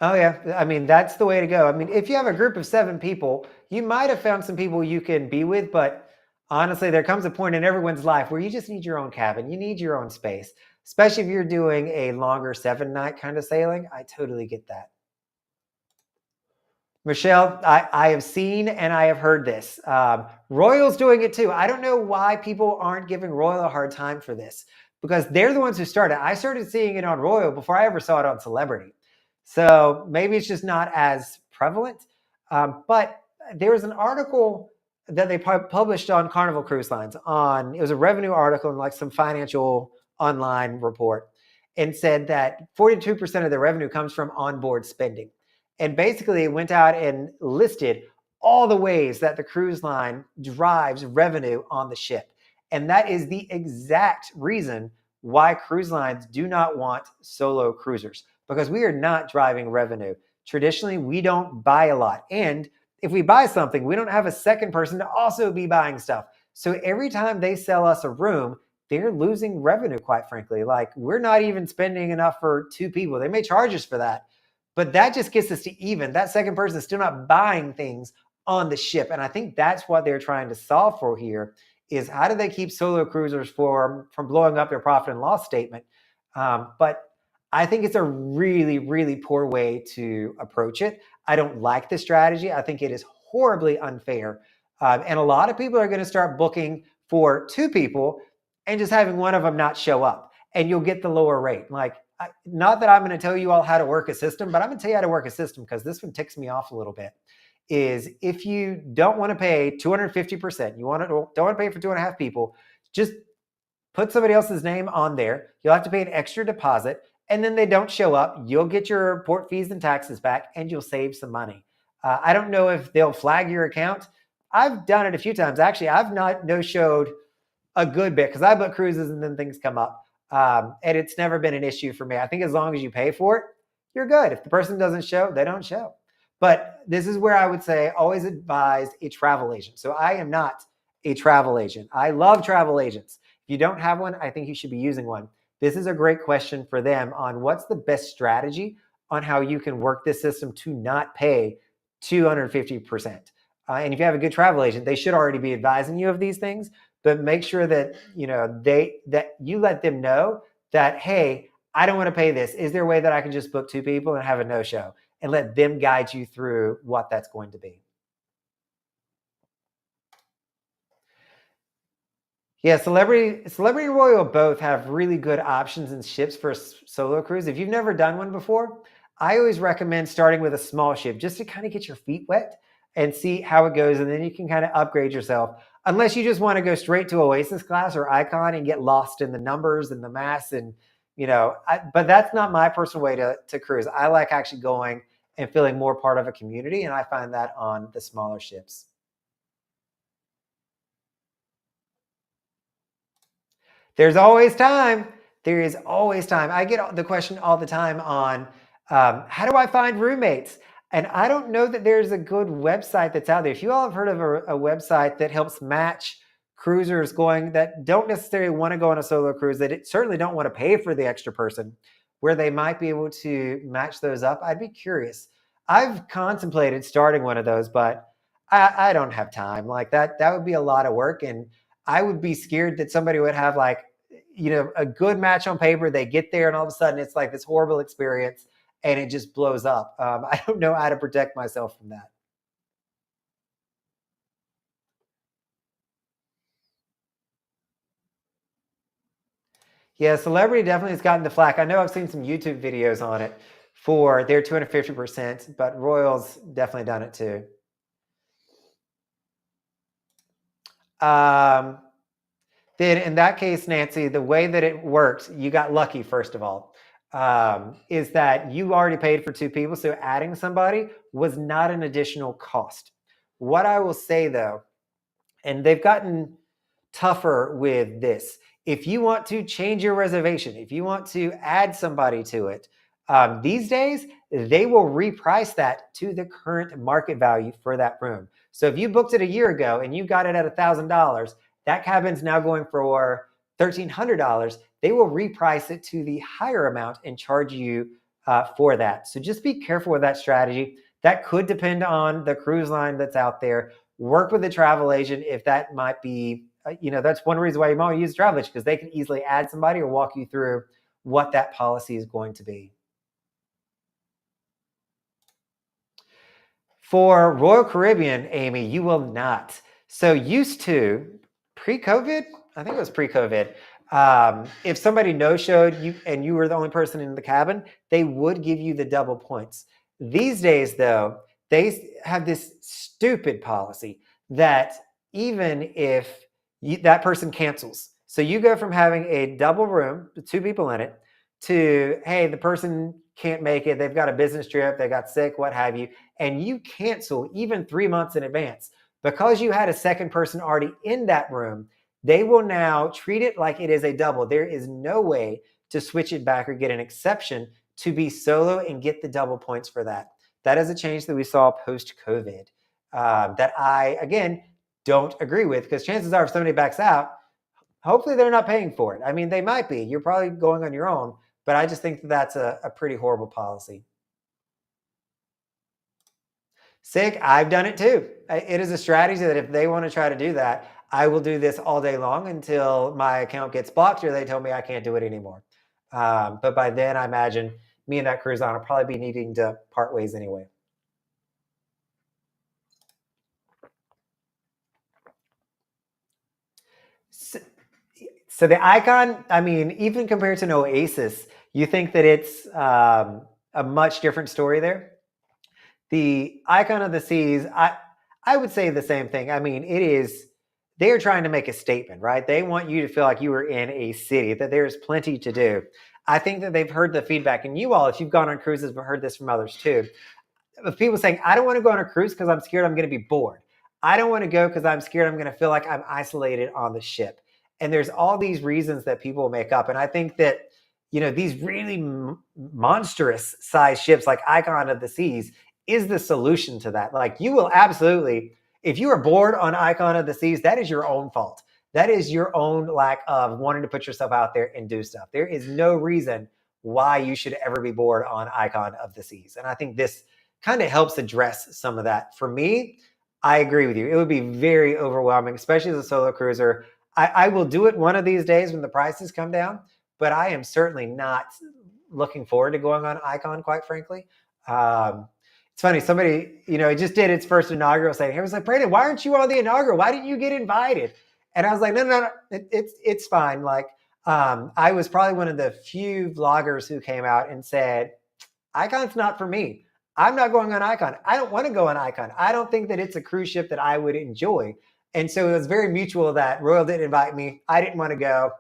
Oh yeah, I mean, that's the way to go. I mean, if you have a group of 7 people, you might have found some people you can be with, but honestly, there comes a point in everyone's life where you just need your own cabin. You need your own space, especially if you're doing a longer 7-night kind of sailing. I totally get that. Michelle, I have seen and I have heard this. Royal's doing it too. I don't know why people aren't giving Royal a hard time for this, because they're the ones who started. I started seeing it on Royal before I ever saw it on Celebrity. So maybe it's just not as prevalent. But there was an article that they published on Carnival Cruise Lines it was a revenue article and like some financial online report, and said that 42% of the revenue comes from onboard spending. And basically it went out and listed all the ways that the cruise line drives revenue on the ship. And that is the exact reason why cruise lines do not want solo cruisers, because we are not driving revenue. Traditionally, we don't buy a lot. And if we buy something, we don't have a second person to also be buying stuff. So every time they sell us a room, they're losing revenue, quite frankly. Like, we're not even spending enough for 2 people. They may charge us for that, but that just gets us to even. That second person is still not buying things on the ship. And I think that's what they're trying to solve for here, is how do they keep solo cruisers from blowing up their profit and loss statement? But I think it's a really, really poor way to approach it. I don't like the strategy. I think it is horribly unfair. And a lot of people are going to start booking for 2 people and just having one of them not show up, and you'll get the lower rate. Like, not that I'm going to tell you all how to work a system, but I'm going to tell you how to work a system, because this one ticks me off a little bit. Is if you don't want to pay 250%, don't want to pay for 2.5 people, just put somebody else's name on there. You'll have to pay an extra deposit, and then they don't show up. You'll get your port fees and taxes back, and you'll save some money. I don't know if they'll flag your account. I've done it a few times. Actually, I've not no-showed a good bit, because I book cruises and then things come up. And it's never been an issue for me. I think as long as you pay for it, you're good. If the person doesn't show, they don't show. But this is where I would say always advise a travel agent. So I am not a travel agent. I love travel agents. If you don't have one, I think you should be using one. This is a great question for them on what's the best strategy on how you can work this system to not pay 250%. And if you have a good travel agent, they should already be advising you of these things. But make sure that that you let them know that, hey, I don't want to pay this. Is there a way that I can just book 2 people and have a no-show, and let them guide you through what that's going to be? Yeah, Celebrity and Royal both have really good options and ships for a solo cruise. If you've never done one before, I always recommend starting with a small ship just to kind of get your feet wet and see how it goes. And then you can kind of upgrade yourself. Unless you just want to go straight to Oasis class or Icon and get lost in the numbers and the mass. And, but that's not my personal way to cruise. I like actually going and feeling more part of a community. And I find that on the smaller ships. There's always time. There is always time. I get the question all the time on how do I find roommates? And I don't know that there's a good website that's out there. If you all have heard of a website that helps match cruisers that don't necessarily want to go on a solo cruise, that certainly don't want to pay for the extra person, where they might be able to match those up, I'd be curious. I've contemplated starting one of those, but I don't have time. Like that would be a lot of work. And I would be scared that somebody would have a good match on paper. They get there and all of a sudden it's like this horrible experience and it just blows up. I don't know how to protect myself from that. Yeah, Celebrity definitely has gotten the flack. I know I've seen some YouTube videos on it for their 250%, but Royal's definitely done it too. Then in that case, Nancy, the way that it worked, you got lucky, first of all, is that you already paid for two people. So adding somebody was not an additional cost. What I will say though, and they've gotten tougher with this, if you want to change your reservation, if you want to add somebody to it, these days, they will reprice that to the current market value for that room. So if you booked it a year ago and you got it at $1,000, that cabin's now going for $1,300. They will reprice it to the higher amount and charge you for that. So just be careful with that strategy. That could depend on the cruise line that's out there. Work with a travel agent if that might be, that's one reason why you might use a travel agent, because they can easily add somebody or walk you through what that policy is going to be. For Royal Caribbean, Amy, you will not. So used to, pre-COVID, I think it was pre-COVID, if somebody no-showed you and you were the only person in the cabin, they would give you the double points. These days, though, they have this stupid policy that even if that person cancels, so you go from having a double room with two people in it to, hey, the person can't make it, they've got a business trip, they got sick, what have you, and you cancel even 3 months in advance. Because you had a second person already in that room, they will now treat it like it is a double. There is no way to switch it back or get an exception to be solo and get the double points for that. That is a change that we saw post-COVID that I, again, don't agree with, because chances are if somebody backs out, hopefully they're not paying for it. I mean, they might be. You're probably going on your own, but I just think that that's a pretty horrible policy. Sick, I've done it too. It is a strategy that if they want to try to do that, I will do this all day long until my account gets blocked or they tell me I can't do it anymore. But by then, I imagine me and that cruise line will probably be needing to part ways anyway. So the Icon, I mean, even compared to an Oasis, you think that it's a much different story there? The Icon of the Seas, I would say the same thing. I mean, they're trying to make a statement, right? They want you to feel like you were in a city, that there's plenty to do. I think that they've heard the feedback, and you all, if you've gone on cruises, have heard this from others too, of people saying, I don't want to go on a cruise because I'm scared I'm going to be bored. I don't want to go because I'm scared I'm going to feel like I'm isolated on the ship. And there's all these reasons that people make up. And I think that, these really monstrous size ships like Icon of the Seas is the solution to that. Like, you will absolutely, if you are bored on Icon of the Seas, that is your own fault. That is your own lack of wanting to put yourself out there and do stuff. There is no reason why you should ever be bored on Icon of the Seas. And I think this kind of helps address some of that. For me, I agree with you. It would be very overwhelming, especially as a solo cruiser. I will do it one of these days when the prices come down, but I am certainly not looking forward to going on Icon, quite frankly. It's funny, somebody, it just did its first inaugural saying, he was like, Brandon, why aren't you on the inaugural? Why didn't you get invited? And I was like, no, it's fine. Like, I was probably one of the few vloggers who came out and said, Icon's not for me. I'm not going on Icon. I don't want to go on Icon. I don't think that it's a cruise ship that I would enjoy. And so it was very mutual that Royal didn't invite me. I didn't want to go.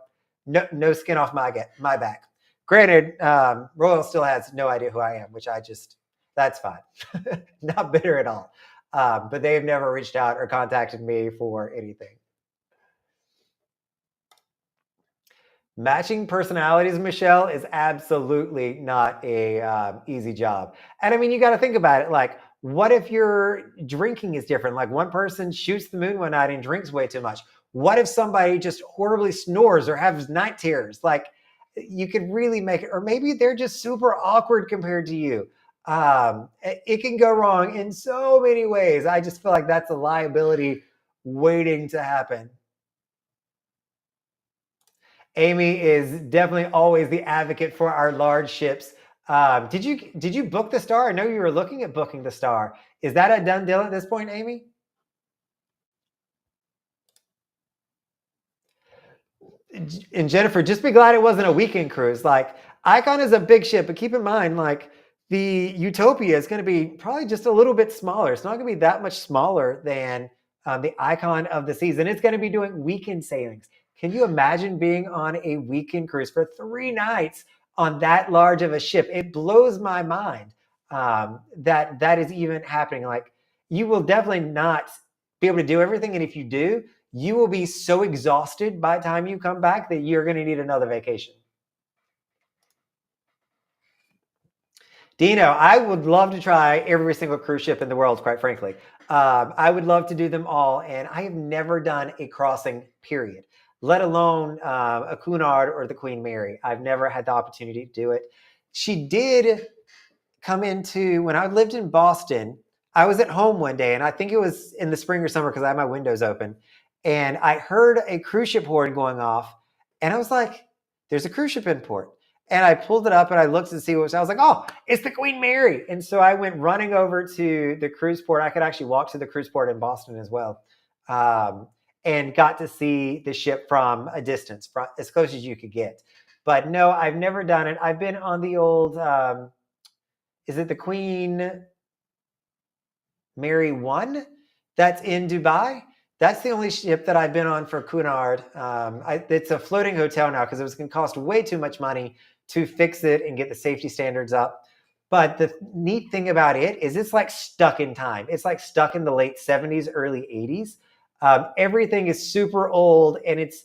No skin off my back. Granted, Royal still has no idea who I am, which that's fine. Not bitter at all. But they've never reached out or contacted me for anything. Matching personalities, Michelle, is absolutely not a easy job. And I mean, you got to think about it. Like, what if your drinking is different? Like, one person shoots the moon one night and drinks way too much. What if somebody just horribly snores or has night terrors? Like, you could really make it, or maybe they're just super awkward compared to you. It can go wrong in so many ways. I just feel like that's a liability waiting to happen. Amy is definitely always the advocate for our large ships. Did you book the Star? I know you were looking at booking the Star. Is that a done deal at this point, Amy? And Jennifer, just be glad it wasn't a weekend cruise. Like, Icon is a big ship, but keep in mind, like, the Utopia is going to be probably just a little bit smaller. It's not going to be that much smaller than the Icon of the Seas, and it's going to be doing weekend sailings. Can you imagine being on a weekend cruise for 3 nights on that large of a ship? It blows my mind that that is even happening. Like, you will definitely not be able to do everything, and if you do, you will be so exhausted by the time you come back that you're going to need another vacation. Dino, I would love to try every single cruise ship in the world, quite frankly. I would love to do them all, and I have never done a crossing, period, let alone a Cunard or the Queen Mary. I've never had the opportunity to do it. She did come into, when I lived in Boston, I was at home one day, and I think it was in the spring or summer because I had my windows open, and I heard a cruise ship horn going off, and I was like, there's a cruise ship in port. And I pulled it up and I looked to see what it was. I was like, oh, it's the Queen Mary. And so I went running over to the cruise port. I could actually walk to the cruise port in Boston as well, and got to see the ship from a distance, as close as you could get. But no, I've never done it. I've been on the old, is it the Queen Mary 1 that's in Dubai? That's the only ship that I've been on for Cunard. It's a floating hotel now because it was going to cost way too much money to fix it and get the safety standards up. But the neat thing about it is it's like stuck in time. It's like stuck in the late 70s, early 80s. Everything is super old, and it's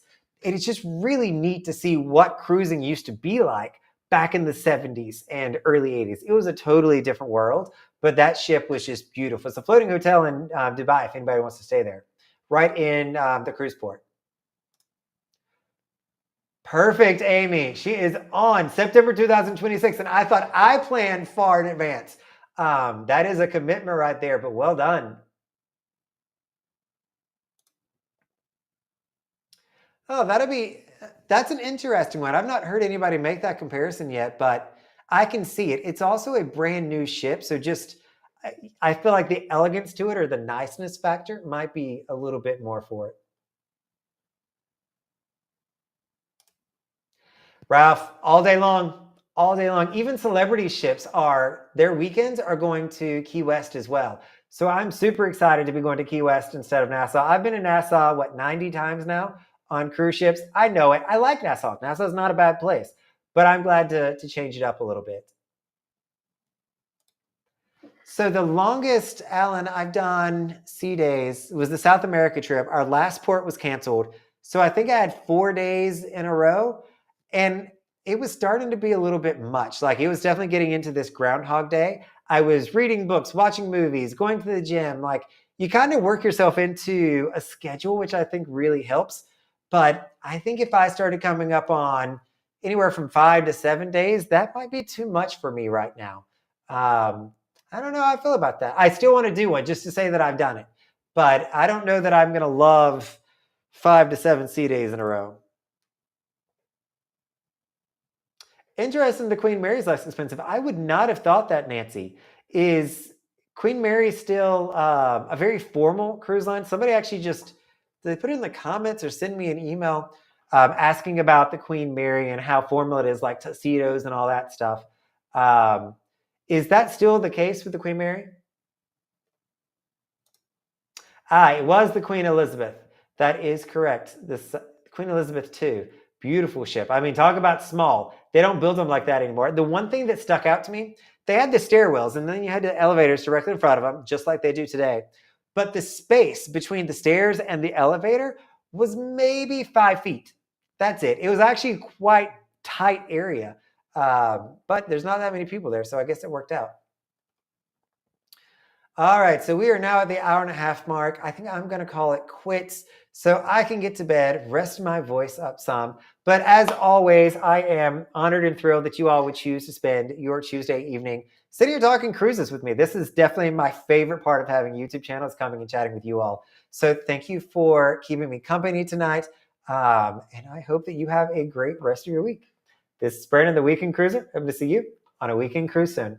just really neat to see what cruising used to be like back in the 70s and early 80s. It was a totally different world, but that ship was just beautiful. It's a floating hotel in Dubai if anybody wants to stay there, right in the cruise port. Perfect, Amy. She is on September 2026, and I thought I planned far in advance. That is a commitment right there, but well done. Oh, that's an interesting one. I've not heard anybody make that comparison yet, but I can see it. It's also a brand new ship, so just I feel like the elegance to it or the niceness factor might be a little bit more for it. Ralph, all day long. Even celebrity ships their weekends are going to Key West as well. So I'm super excited to be going to Key West instead of Nassau. I've been in Nassau, 90 times now on cruise ships. I know it. I like Nassau. Nassau's not a bad place, but I'm glad to change it up a little bit. So the longest, Alan, I've done sea days was the South America trip. Our last port was canceled. So I think I had 4 days in a row. And it was starting to be a little bit much. Like, it was definitely getting into this Groundhog Day. I was reading books, watching movies, going to the gym. Like, you kind of work yourself into a schedule, which I think really helps. But I think if I started coming up on anywhere from 5 to 7 days, that might be too much for me right now. I don't know how I feel about that. I still want to do one just to say that I've done it. But I don't know that I'm going to love 5 to 7 sea days in a row. Interesting, the Queen Mary's less expensive. I would not have thought that, Nancy. Is Queen Mary still a very formal cruise line? Somebody actually did they put it in the comments or send me an email asking about the Queen Mary and how formal it is, like tuxedos and all that stuff. Is that still the case with the Queen Mary? It was the Queen Elizabeth. That is correct. The Queen Elizabeth II. Beautiful ship. I mean, talk about small. They don't build them like that anymore. The one thing that stuck out to me, they had the stairwells, and then you had the elevators directly in front of them, just like they do today. But the space between the stairs and the elevator was maybe 5 feet. That's it. It was actually quite tight area. But there's not that many people there, so I guess it worked out. All right, so we are now at the hour-and-a-half mark. I think I'm going to call it quits so I can get to bed, rest my voice up some. But as always, I am honored and thrilled that you all would choose to spend your Tuesday evening sitting here talking cruises with me. This is definitely my favorite part of having a YouTube channel, is coming and chatting with you all. So thank you for keeping me company tonight, and I hope that you have a great rest of your week. This is Brandon, the Weekend Cruiser. Hope to see you on a Weekend Cruise soon.